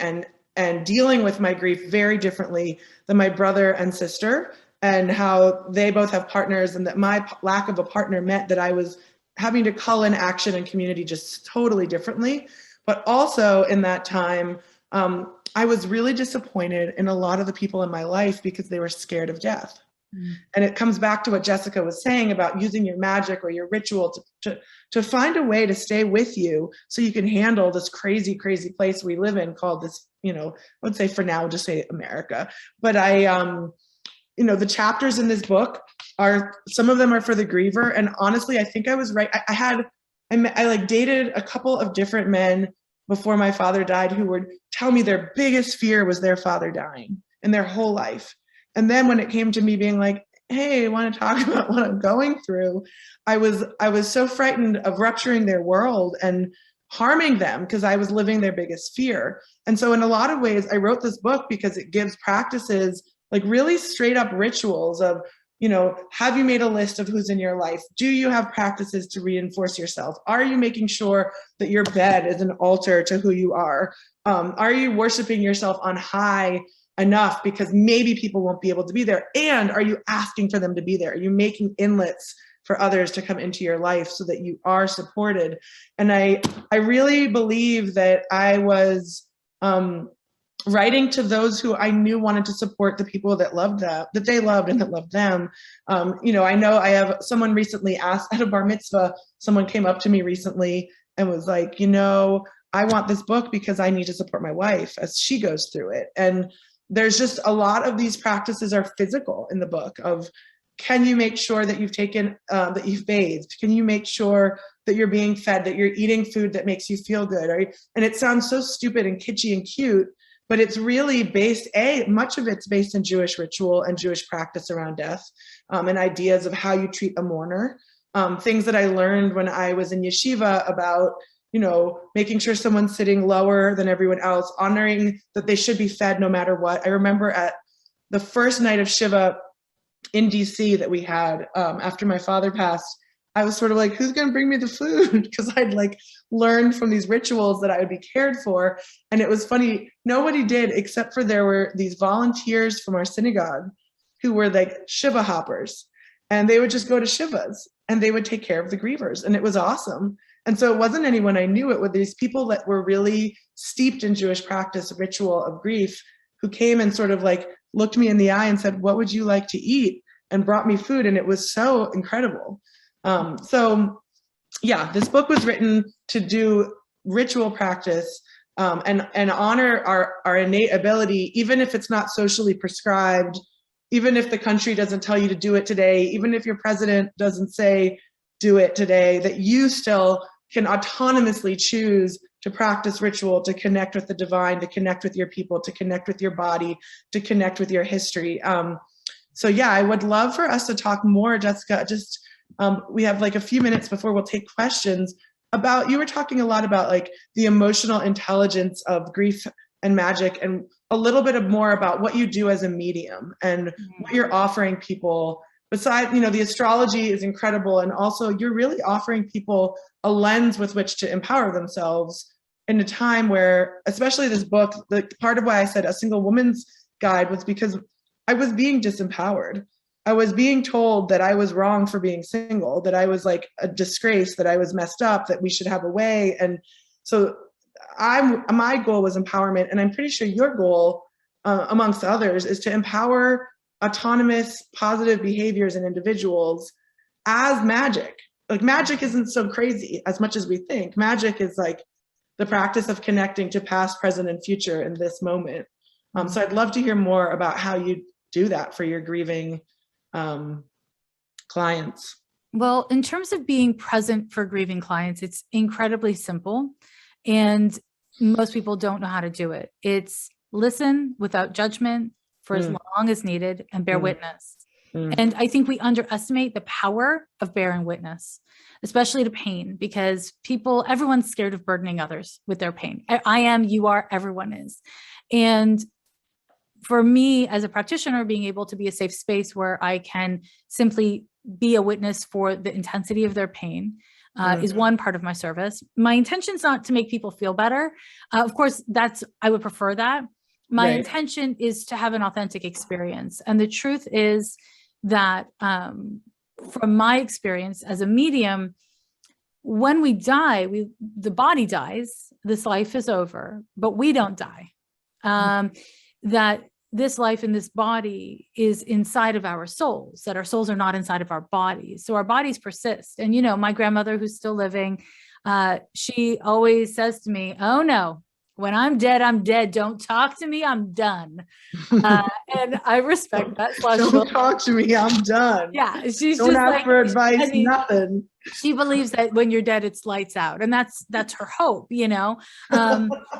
and dealing with my grief very differently than my brother and sister, and how they both have partners, and that my lack of a partner meant that I was having to call in action and community just totally differently. But also in that time, I was really disappointed in a lot of the people in my life because they were scared of death. And it comes back to what Jessica was saying about using your magic or your ritual to find a way to stay with you so you can handle this crazy, crazy place we live in called this, you know, I would say for now, just say America. But you know, the chapters in this book some of them are for the griever. And honestly, I think I was right. I like dated a couple of different men before my father died who would tell me their biggest fear was their father dying in their whole life. And then when it came to me being like, hey, I want to talk about what I'm going through, I was so frightened of rupturing their world and harming them because I was living their biggest fear. And so in a lot of ways, I wrote this book because it gives practices, like really straight up rituals of, you know, have you made a list of who's in your life? Do you have practices to reinforce yourself? Are you making sure that your bed is an altar to who you are? Are you worshiping yourself on high enough because maybe people won't be able to be there? And are you asking for them to be there? Are you making inlets for others to come into your life so that you are supported? And I really believe that I was writing to those who I knew wanted to support the people that loved them, that they loved and that loved them. You know I have someone recently asked at a bar mitzvah, someone came up to me recently and was like, you know, I want this book because I need to support my wife as she goes through it. And there's just a lot of these practices are physical in the book of, can you make sure that you've taken, that you've bathed? Can you make sure that you're being fed, that you're eating food that makes you feel good? And it sounds so stupid and kitschy and cute, but it's really based, much of it's based in Jewish ritual and Jewish practice around death, and ideas of how you treat a mourner. Things that I learned when I was in yeshiva about, you know, making sure someone's sitting lower than everyone else, honoring that they should be fed no matter what. I remember at the first night of Shiva in DC that we had after my father passed, I was sort of like, who's going to bring me the food? Because I'd like learned from these rituals that I would be cared for. And it was funny, nobody did, except for there were these volunteers from our synagogue who were like Shiva hoppers. And they would just go to Shivas and they would take care of the grievers. And it was awesome. And so it wasn't anyone I knew, it were these people that were really steeped in Jewish practice, ritual of grief, who came and sort of like looked me in the eye and said, what would you like to eat? And brought me food. And it was so incredible. So yeah, this book was written to do ritual practice and honor our innate ability, even if it's not socially prescribed, even if the country doesn't tell you to do it today, even if your president doesn't say do it today, that you still can autonomously choose to practice ritual, to connect with the divine, to connect with your people, to connect with your body, to connect with your history. So yeah, I would love for us to talk more, Jessica. Just we have like a few minutes before we'll take questions about, you were talking a lot about like the emotional intelligence of grief and magic, and a little bit more about what you do as a medium and what you're offering people. Besides, the astrology is incredible. And also you're really offering people a lens with which to empower themselves in a time where, especially this book, the part of why I said a single woman's guide was because I was being disempowered. I was being told that I was wrong for being single, that I was like a disgrace, that I was messed up, that we should have a way. And so my goal was empowerment. And I'm pretty sure your goal, amongst others, is to empower autonomous, positive behaviors in individuals as magic. Like magic isn't so crazy as much as we think. Magic is like the practice of connecting to past, present, and future in this moment. So I'd love to hear more about how you do that for your grieving clients. Well, in terms of being present for grieving clients, it's incredibly simple. And most people don't know how to do it. It's listen without judgment for as long as needed and bear witness. And I think we underestimate the power of bearing witness, especially to pain, because everyone's scared of burdening others with their pain. I am, you are, everyone is. And for me as a practitioner, being able to be a safe space where I can simply be a witness for the intensity of their pain is one part of my service. My intention is not to make people feel better. Of course, I would prefer that. My intention is to have an authentic experience. And the truth is that from my experience as a medium, when we die, the body dies, this life is over, but we don't die. That this life in this body is inside of our souls, that our souls are not inside of our bodies. So our bodies persist. And, my grandmother, who's still living, she always says to me, oh no, when I'm dead, I'm dead. Don't talk to me. I'm done. And I respect that. Don't talk to me. I'm done. Yeah. She's don't just ask like, for advice, nothing. She believes that when you're dead, it's lights out. And that's her hope, and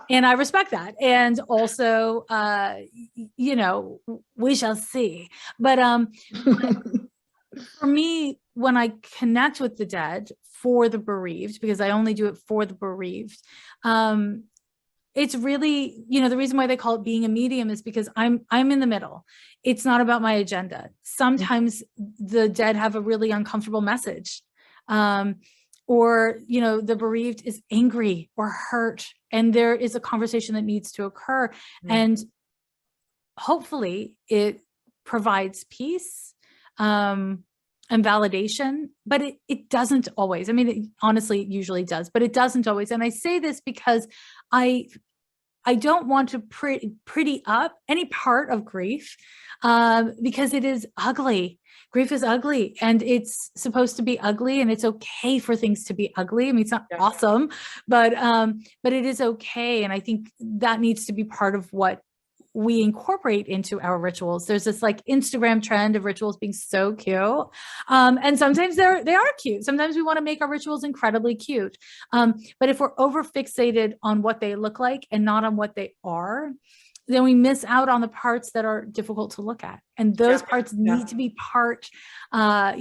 I respect that. And also, we shall see. But for me, when I connect with the dead for the bereaved, because I only do it for the bereaved, it's really, the reason why they call it being a medium is because I'm in the middle. It's not about my agenda. Sometimes the dead have a really uncomfortable message. Or, the bereaved is angry or hurt, and there is a conversation that needs to occur. And hopefully it provides peace, and validation, but it doesn't always. I mean, it honestly usually does, but it doesn't always. And I say this because I don't want to pretty up any part of grief, because it is ugly. Grief is ugly, and it's supposed to be ugly, and it's okay for things to be ugly. I mean, it's not awesome, but it is okay. And I think that needs to be part of what we incorporate into our rituals. There's this like Instagram trend of rituals being so cute. And sometimes they are cute. Sometimes we want to make our rituals incredibly cute. But if we're over fixated on what they look like and not on what they are, then we miss out on the parts that are difficult to look at. And those parts need to be part, as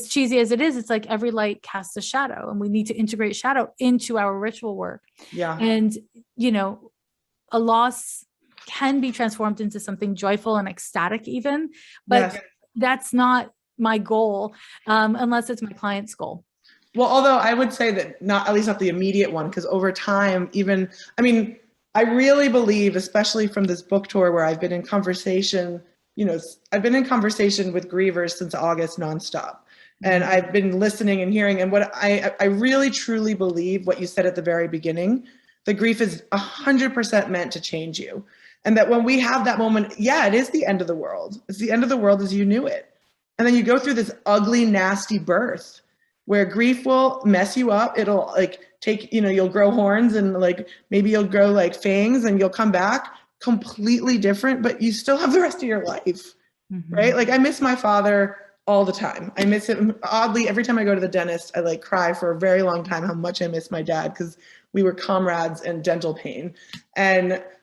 cheesy as it is, it's like every light casts a shadow, and we need to integrate shadow into our ritual work. Yeah. And, a loss can be transformed into something joyful and ecstatic even, but that's not my goal, unless it's my client's goal. Well, although I would say that at least not the immediate one, because over time, I really believe, especially from this book tour where I've been in conversation, I've been in conversation with grievers since August nonstop. And I've been listening and hearing, and what I really truly believe what you said at the very beginning, the grief is 100% meant to change you. And that when we have that moment, it is the end of the world. It's the end of the world as you knew it. And then you go through this ugly, nasty birth where grief will mess you up. It'll take, you'll grow horns, and maybe you'll grow fangs, and you'll come back completely different, but you still have the rest of your life, right? I miss my father all the time. I miss him. Oddly, every time I go to the dentist, I cry for a very long time how much I miss my dad, because we were comrades in dental pain.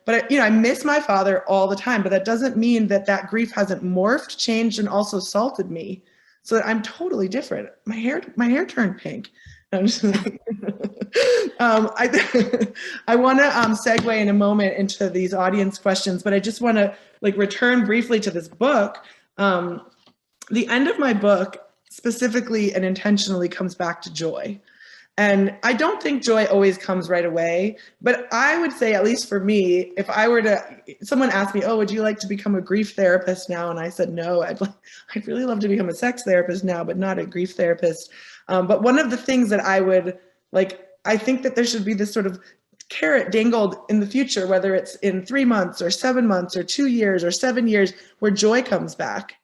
But I miss my father all the time, but that doesn't mean that grief hasn't morphed, changed, and also salted me, so that I'm totally different. My hair turned pink. I'm just like, I want to segue in a moment into these audience questions, but I just want to return briefly to this book. The end of my book specifically and intentionally comes back to joy. And I don't think joy always comes right away, but I would say, at least for me, if I were to, someone asked me, oh, would you like to become a grief therapist now? And I said, no, I'd really love to become a sex therapist now, but not a grief therapist. But one of the things that I would I think that there should be this sort of carrot dangled in the future, whether it's in 3 months or 7 months or 2 years or 7 years, where joy comes back.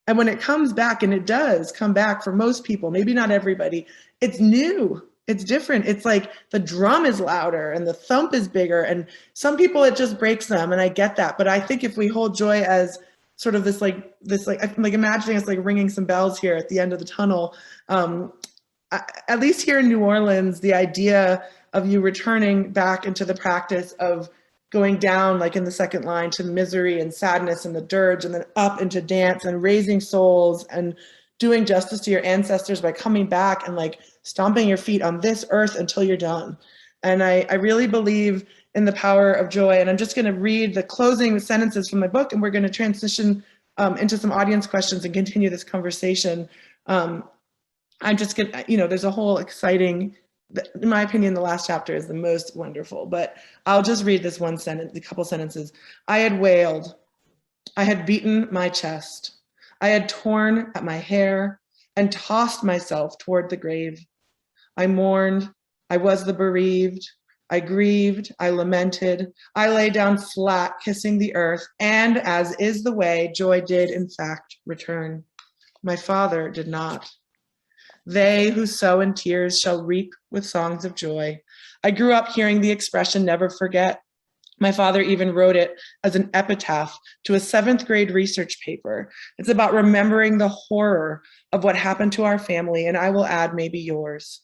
And when it comes back, and it does come back for most people, maybe not everybody, it's new. It's different. It's like the drum is louder and the thump is bigger. And some people, it just breaks them. And I get that. But I think if we hold joy as sort of this imagining us ringing some bells here at the end of the tunnel, at least here in New Orleans, the idea of you returning back into the practice of going down, in the second line, to misery and sadness and the dirge, and then up into dance and raising souls and doing justice to your ancestors by coming back and stomping your feet on this earth until you're done. And I really believe in the power of joy. And I'm just going to read the closing sentences from my book, and we're going to transition into some audience questions and continue this conversation. I'm just going to, there's a whole exciting, in my opinion, the last chapter is the most wonderful, but I'll just read this one sentence, a couple sentences. I had wailed. I had beaten my chest. I had torn at my hair and tossed myself toward the grave. I mourned. I was the bereaved. I grieved. I lamented. I lay down flat, kissing the earth. And as is the way, joy did, in fact, return. My father did not. They who sow in tears shall reap with songs of joy. I grew up hearing the expression, never forget. My father even wrote it as an epitaph to a 7th grade research paper. It's about remembering the horror of what happened to our family, and I will add maybe yours.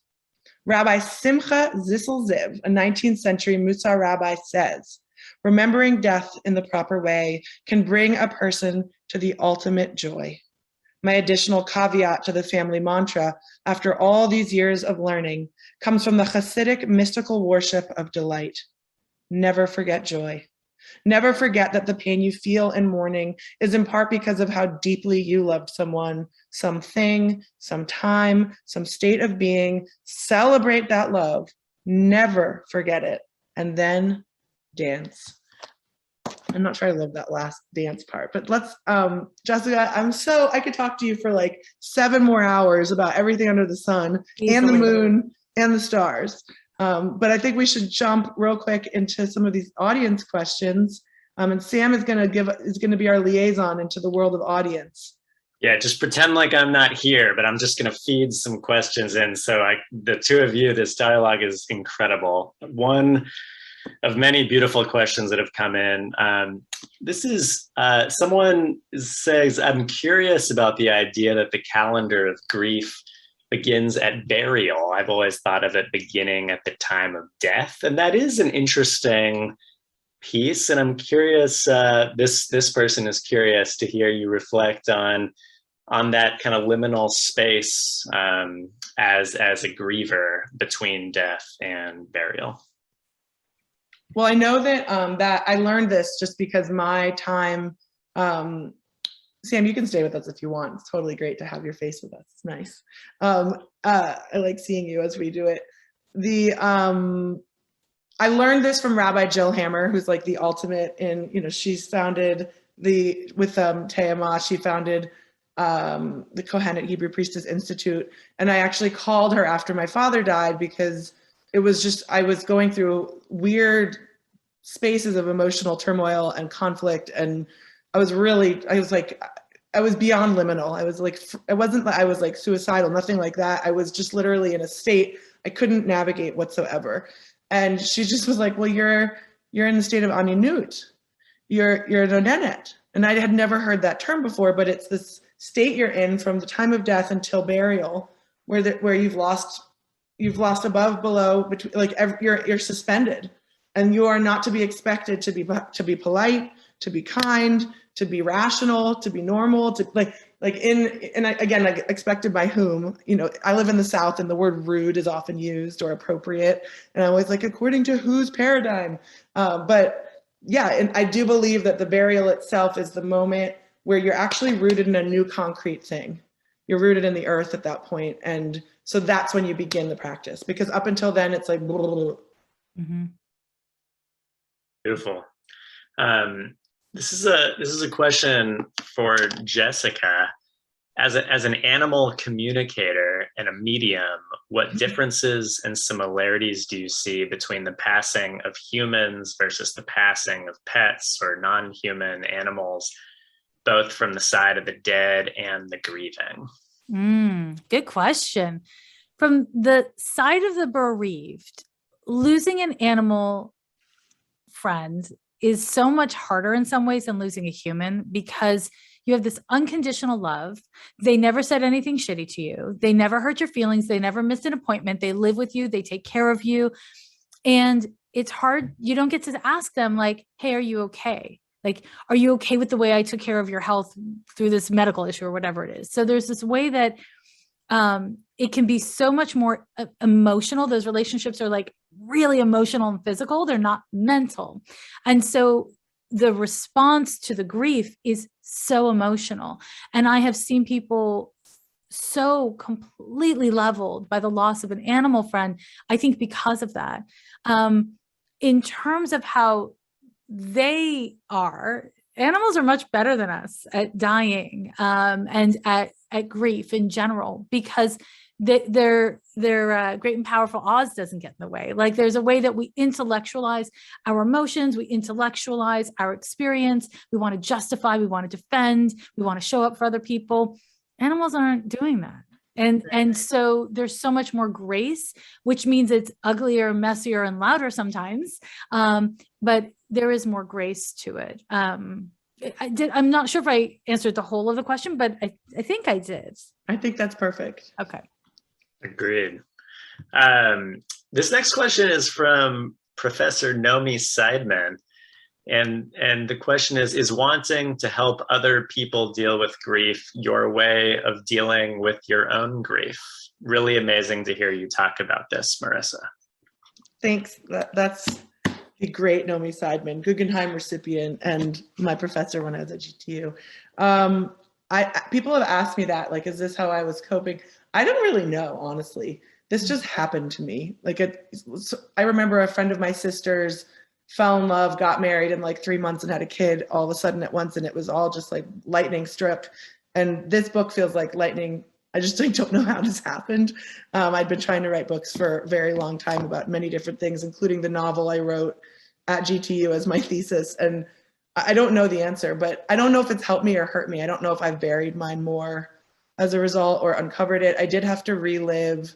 Rabbi Simcha Zissel Ziv, a 19th century Musar rabbi, says, remembering death in the proper way can bring a person to the ultimate joy. My additional caveat to the family mantra, after all these years of learning, comes from the Hasidic mystical worship of delight. Never forget joy. Never forget that the pain you feel in mourning is in part because of how deeply you loved someone, something, some time, some state of being. Celebrate that love. Never forget it. And then dance. I'm not sure I love that last dance part, but let's, Jessica, I could talk to you for 7 more hours about everything under the sun and the moon and the stars. But I think we should jump real quick into some of these audience questions. And Sam is going to be our liaison into the world of audience. Yeah, just pretend like I'm not here, but I'm just going to feed some questions in. So the two of you, this dialogue is incredible. One of many beautiful questions that have come in. This is, someone says, I'm curious about the idea that the calendar of grief begins at burial. I've always thought of it beginning at the time of death. And that is an interesting piece. And I'm curious, this person is curious to hear you reflect on that kind of liminal space as a griever between death and burial. Well, I know that that I learned this just because my time, Sam, you can stay with us if you want. It's totally great to have your face with us. It's nice. I like seeing you as we do it. I learned this from Rabbi Jill Hammer, who's the ultimate in, she's founded with Te'amah, she founded the Kohenet Hebrew Priestess Institute. And I actually called her after my father died because it was just, I was going through weird spaces of emotional turmoil and conflict. And I was beyond liminal. It wasn't that I was suicidal, nothing like that. I was just literally in a state I couldn't navigate whatsoever. And she just was like, well, you're in the state of aninut. You're an onenet. And I had never heard that term before, but it's this state you're in from the time of death until burial, where you've lost above, below, between, you're suspended. And you are not to be expected to be polite, to be kind, to be rational, to be normal, to again, expected by whom? You know, I live in the South and the word rude is often used or appropriate. And I'm always like, according to whose paradigm? But yeah, and I do believe that the burial itself is the moment where you're actually rooted in a new concrete thing. You're rooted in the earth at that point. And so that's when you begin the practice, because up until then it's like, blah, blah, blah. Mm-hmm. Beautiful. This is a question for Jessica. As an animal communicator and a medium, what differences and similarities do you see between the passing of humans versus the passing of pets or non-human animals, both from the side of the dead and the grieving? Good question. From the side of the bereaved, losing an animal friend is so much harder in some ways than losing a human, because you have this unconditional love. They never said anything shitty to you. They never hurt your feelings. They never missed an appointment. They live with you. They take care of you. And it's hard. You don't get to ask them like, hey, are you okay? Like, are you okay with the way I took care of your health through this medical issue or whatever it is? So there's this way that it can be so much more emotional. Those relationships are like really emotional and physical. They're not mental. And so the response to the grief is so emotional. And I have seen people so completely leveled by the loss of an animal friend, I think because of that. In terms of how they are, animals are much better than us at dying and at grief in general, because their great and powerful Oz doesn't get in the way. Like, there's a way that we intellectualize our emotions, we intellectualize our experience, we want to justify, we want to defend, we want to show up for other people. Animals aren't doing that. And so there's so much more grace, which means it's uglier, messier, and louder sometimes. But there is more grace to it. I'm not sure if I answered the whole of the question, but I think I did. I think that's perfect. Okay. Agreed. This next question is from Professor Nomi Seidman. And the question is wanting to help other people deal with grief your way of dealing with your own grief? Really amazing to hear you talk about this, Marissa. Thanks. That's a great Nomi Seidman, Guggenheim recipient, and my professor when I was at GTU. People have asked me that, like, is this how I was coping? I don't really know, honestly. This just happened to me. Like, I remember a friend of my sister's fell in love, got married in like 3 months and had a kid all of a sudden at once. And it was all just like lightning struck. And this book feels like lightning. I just don't know how this happened. I'd been trying to write books for a very long time about many different things, including the novel I wrote at GTU as my thesis. And I don't know the answer, but I don't know if it's helped me or hurt me. I don't know if I've buried mine more as a result or uncovered it. I did have to relive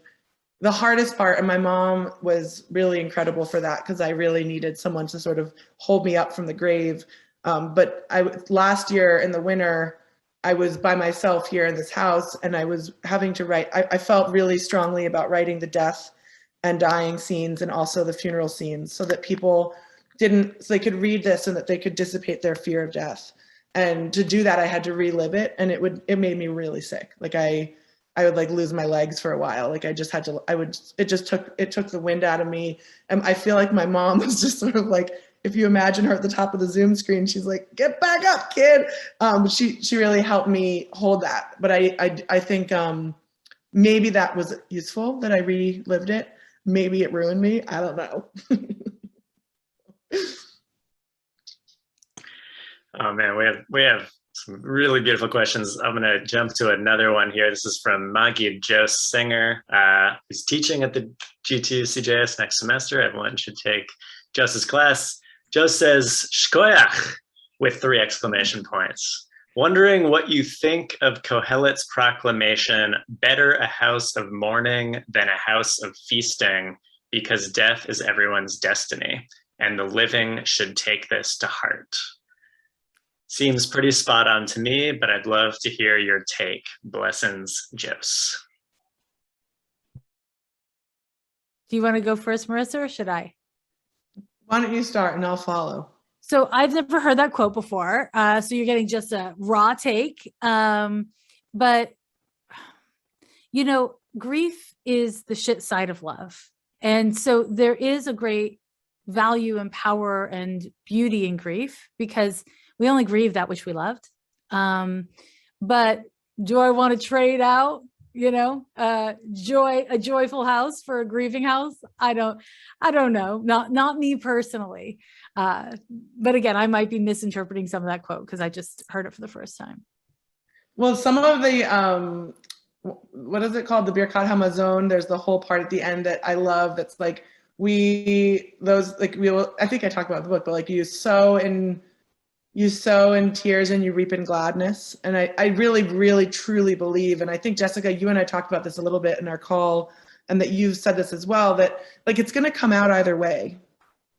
the hardest part, and my mom was really incredible for that, because I really needed someone to sort of hold me up from the grave. But last year in the winter, I was by myself here in this house, and I was having to write. I felt really strongly about writing the death and dying scenes and also the funeral scenes, so that people so they could read this and that they could dissipate their fear of death. And to do that, I had to relive it, and it made me really sick. Like I would like lose my legs for a while. Like I just had to, it took the wind out of me. And I feel like my mom was just sort of like, if you imagine her at the top of the Zoom screen, she's like, get back up, kid. She really helped me hold that. But I think maybe that was useful that I relived it. Maybe it ruined me. I don't know. Oh man, we have some really beautiful questions. I'm going to jump to another one here. This is from Maggie Joe Singer, who's teaching at the GTU CJS next semester. Everyone should take Joe's class. Joe says, Shkoyach, with 3 exclamation points. Wondering what you think of Kohelet's proclamation, better a house of mourning than a house of feasting, because death is everyone's destiny, and the living should take this to heart. Seems pretty spot on to me, but I'd love to hear your take. Blessings, Jose. Do you want to go first, Marissa, or should I? Why don't you start and I'll follow? So I've never heard that quote before. So you're getting just a raw take. But, you know, grief is the shit side of love. And so there is a great value and power and beauty in grief, because we only grieve that which we loved. But do I want to trade out, a joyful house for a grieving house? I don't know. Not me personally. But again, I might be misinterpreting some of that quote because I just heard it for the first time. Well, some of the, what is it called? The Birkat Hamazon. There's the whole part at the end that I love. That's like, I think I talked about the book, but like you sow in tears and you reap in gladness. And I really, really, truly believe, and I think, Jessica, you and I talked about this a little bit in our call, and that you've said this as well, that like it's going to come out either way.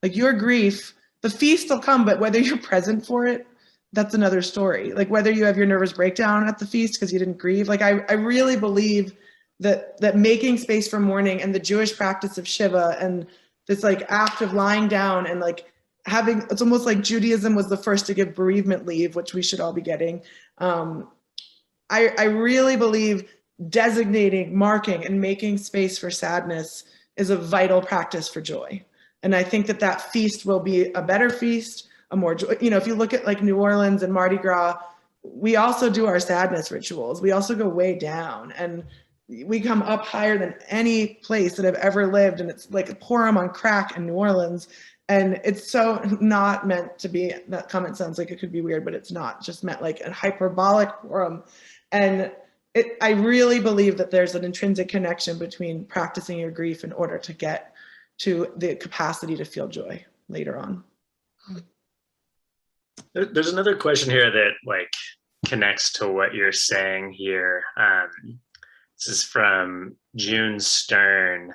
Like your grief, the feast will come, but whether you're present for it, that's another story. Like whether you have your nervous breakdown at the feast because you didn't grieve. Like I really believe that making space for mourning and the Jewish practice of Shiva and this like act of lying down and like it's almost like Judaism was the first to give bereavement leave, which we should all be getting. I really believe designating, marking, and making space for sadness is a vital practice for joy. And I think that feast will be a better feast, a more joy. If you look at like New Orleans and Mardi Gras, we also do our sadness rituals. We also go way down, and we come up higher than any place that I've ever lived. And it's like a Purim on crack in New Orleans. And it's so not meant to be, that comment sounds like it could be weird, but it's not, just meant like a hyperbolic Purim. And I really believe that there's an intrinsic connection between practicing your grief in order to get to the capacity to feel joy later on. There's another question here that like connects to what you're saying here. This is from June Stern,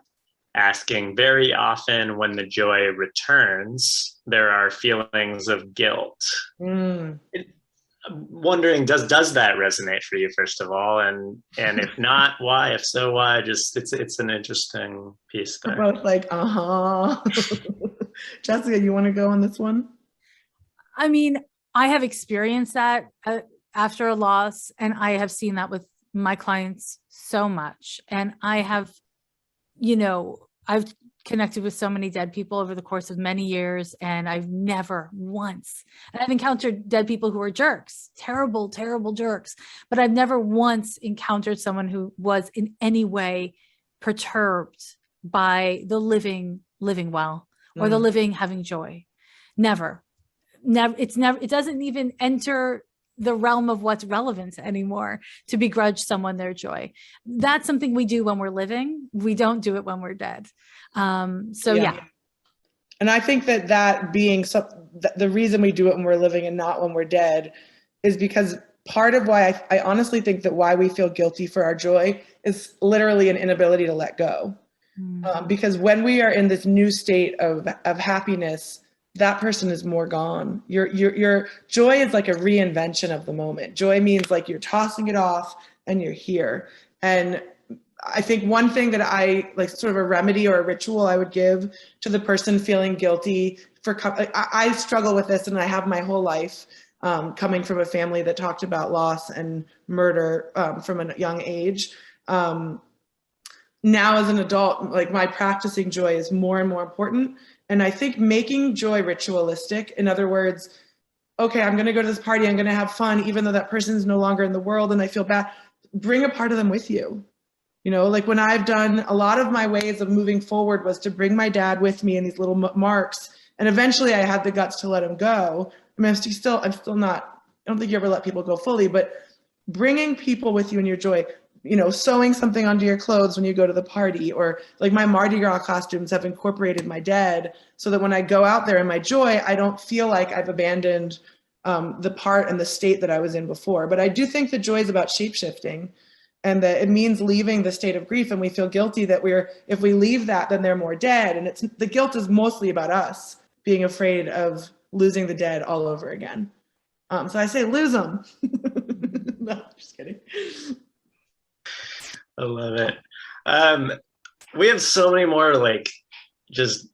asking, very often when the joy returns, there are feelings of guilt. I'm wondering, does that resonate for you, first of all? And if not, why? If so, why? Just it's an interesting piece there. We're both like, Jessica, you want to go on this one? I mean, I have experienced that after a loss, and I have seen that with my clients so much. And I have, I've connected with so many dead people over the course of many years, and I've never once, and I've encountered dead people who are jerks, terrible, terrible jerks, but I've never once encountered someone who was in any way perturbed by the living well, or the living having joy. Never. It doesn't even enter the realm of what's relevant anymore to begrudge someone their joy. That's something we do when we're living. We don't do it when we're dead. Yeah. And I think that being the reason we do it when we're living and not when we're dead is because part of why I honestly think that why we feel guilty for our joy is literally an inability to let go. Because when we are in this new state of happiness, that person is more gone. Your joy is like a reinvention of the moment. Joy means like you're tossing it off and you're here. And I think one thing that I like, sort of a remedy or a ritual I would give to the person feeling guilty for, I struggle with this, and I have my whole life, coming from a family that talked about loss and murder from a young age. Now as an adult, like my practicing joy is more and more important. And I think making joy ritualistic, in other words, okay, I'm going to go to this party, I'm going to have fun, even though that person is no longer in the world and I feel bad, bring a part of them with you. Like when I've done a lot of my ways of moving forward was to bring my dad with me in these little marks. And eventually I had the guts to let him go. I mean, I'm still not, I don't think you ever let people go fully, but bringing people with you in your joy, sewing something onto your clothes when you go to the party, or like my Mardi Gras costumes have incorporated my dead so that when I go out there in my joy, I don't feel like I've abandoned the part and the state that I was in before. But I do think that joy is about shape-shifting, and that it means leaving the state of grief, and we feel guilty that if we leave that, then they're more dead. And the guilt is mostly about us being afraid of losing the dead all over again. So I say lose them. No, just kidding. I love it. We have so many more like just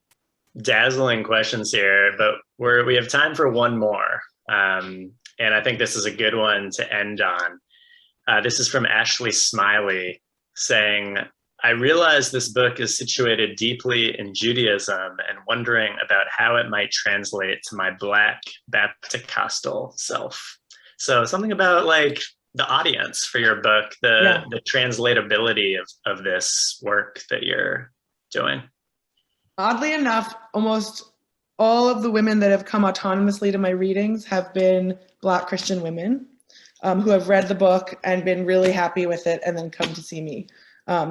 dazzling questions here, but we have time for one more. And I think this is a good one to end on. This is from Ashley Smiley saying, I realize this book is situated deeply in Judaism and wondering about how it might translate to my Black Baptist self. So something about like the audience for your book, the translatability of this work that you're doing. Oddly enough, almost all of the women that have come autonomously to my readings have been Black Christian women who have read the book and been really happy with it and then come to see me.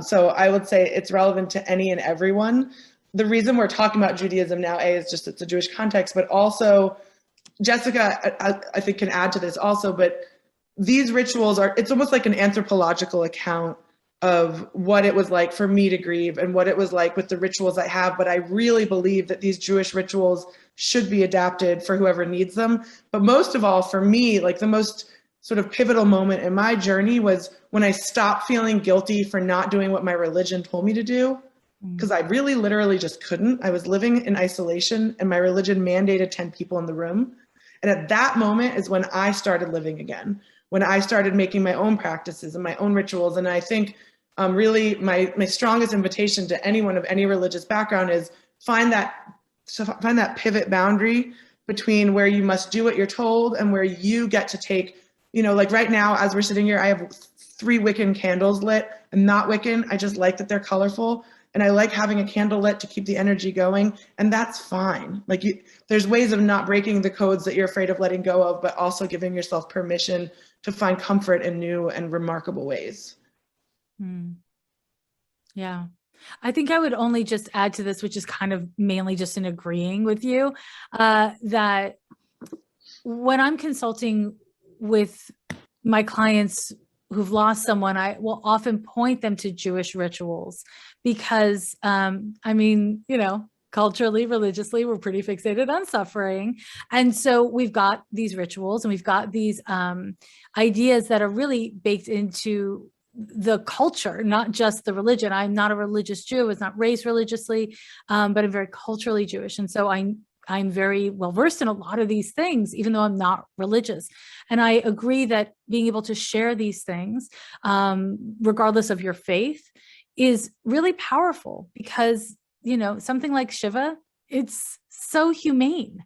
So I would say it's relevant to any and everyone. The reason we're talking about Judaism now, is just it's a Jewish context, but also Jessica, I think can add to this also, but these rituals it's almost like an anthropological account of what it was like for me to grieve and what it was like with the rituals I have. But I really believe that these Jewish rituals should be adapted for whoever needs them. But most of all, for me, like the most sort of pivotal moment in my journey was when I stopped feeling guilty for not doing what my religion told me to do. Because I really literally just couldn't. I was living in isolation and my religion mandated 10 people in the room. And at that moment is when I started living again, when I started making my own practices and my own rituals. And I think really my strongest invitation to anyone of any religious background is find that pivot boundary between where you must do what you're told and where you get to take, like right now, as we're sitting here, I have 3 Wiccan candles lit. I'm not Wiccan. I just like that they're colorful. And I like having a candle lit to keep the energy going. And that's fine. Like there's ways of not breaking the codes that you're afraid of letting go of, but also giving yourself permission to find comfort in new and remarkable ways. Yeah. I think I would only just add to this, which is kind of mainly just in agreeing with you, that when I'm consulting with my clients who've lost someone, I will often point them to Jewish rituals because, culturally, religiously, we're pretty fixated on suffering. And so we've got these rituals and we've got these ideas that are really baked into the culture, not just the religion. I'm not a religious Jew. I was not raised religiously, but I'm very culturally Jewish. And so I'm very well versed in a lot of these things, even though I'm not religious. And I agree that being able to share these things, regardless of your faith, is really powerful because, something like Shiva, it's so humane.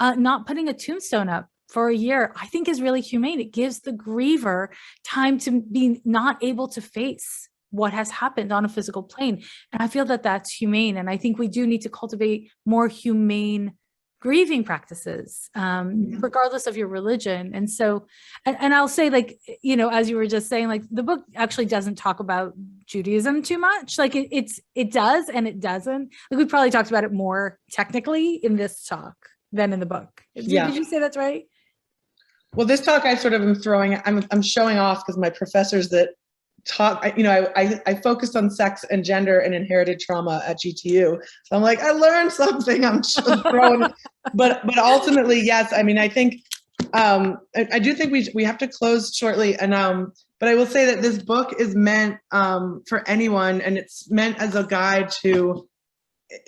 Not putting a tombstone up for a year, I think is really humane. It gives the griever time to be not able to face what has happened on a physical plane. And I feel that that's humane. And I think we do need to cultivate more humane grieving practices, regardless of your religion. And so, and I'll say, like, as you were just saying, like the book actually doesn't talk about Judaism too much. Like it does, and it doesn't. Like we probably talked about it more technically in this talk than in the book. Did you say that's right? Well, this talk I sort of am I'm showing off because my professors that talk, I focused on sex and gender and inherited trauma at GTU. So I'm like, I learned something. I'm just throwing, but ultimately, yes. I mean, I think, I do think we have to close shortly. And, but I will say that this book is meant for anyone, and it's meant as a guide to,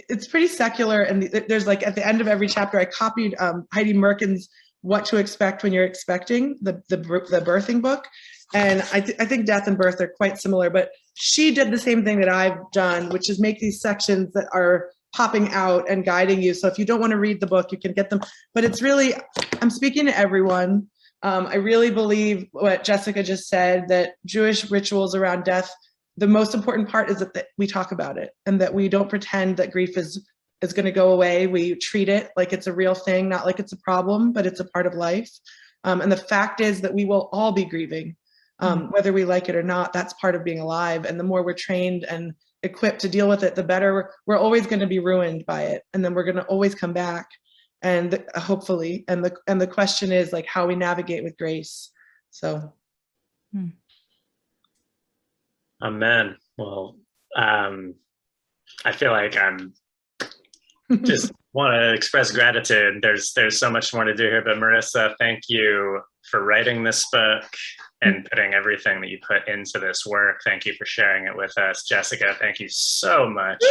it's pretty secular. And there's like, at the end of every chapter, I copied Heidi Merkin's What to Expect When You're Expecting, the birthing book. And I think death and birth are quite similar, but she did the same thing that I've done, which is make these sections that are popping out and guiding you. So if you don't want to read the book, you can get them. But it's really, I'm speaking to everyone. I really believe what Jessica just said, that Jewish rituals around death, the most important part is that we talk about it and that we don't pretend that grief is going to go away. We treat it like it's a real thing, not like it's a problem, but it's a part of life. And the fact is that we will all be grieving. Whether we like it or not, that's part of being alive. And the more we're trained and equipped to deal with it, the better. We're always going to be ruined by it. And then we're going to always come back. And hopefully, and the question is like how we navigate with grace. So. Amen. Well, I feel like I'm just want to express gratitude. There's so much more to do here, but Marissa, thank you for writing this book and putting everything that you put into this work. Thank you for sharing it with us. Jessica, thank you so much.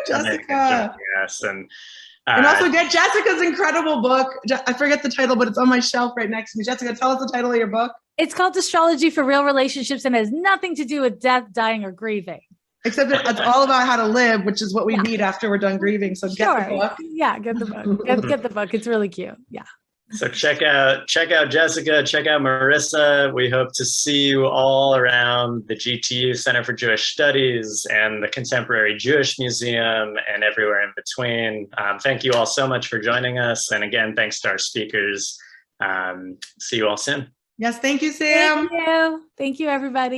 Jessica. Yes, and And also get Jessica's incredible book. I forget the title, but it's on my shelf right next to me. Jessica, tell us the title of your book. It's called Astrology for Real Relationships and has nothing to do with death, dying, or grieving. Except it's all about how to live, which is what we need after we're done grieving. So get the book. Yeah, get the book. Get the book. It's really cute. Yeah. So check out Jessica, check out Marissa. We hope to see you all around the GTU Center for Jewish Studies and the Contemporary Jewish Museum and everywhere in between. Thank you all so much for joining us. And again, thanks to our speakers. See you all soon. Yes, thank you, Sam. Thank you. Thank you, everybody.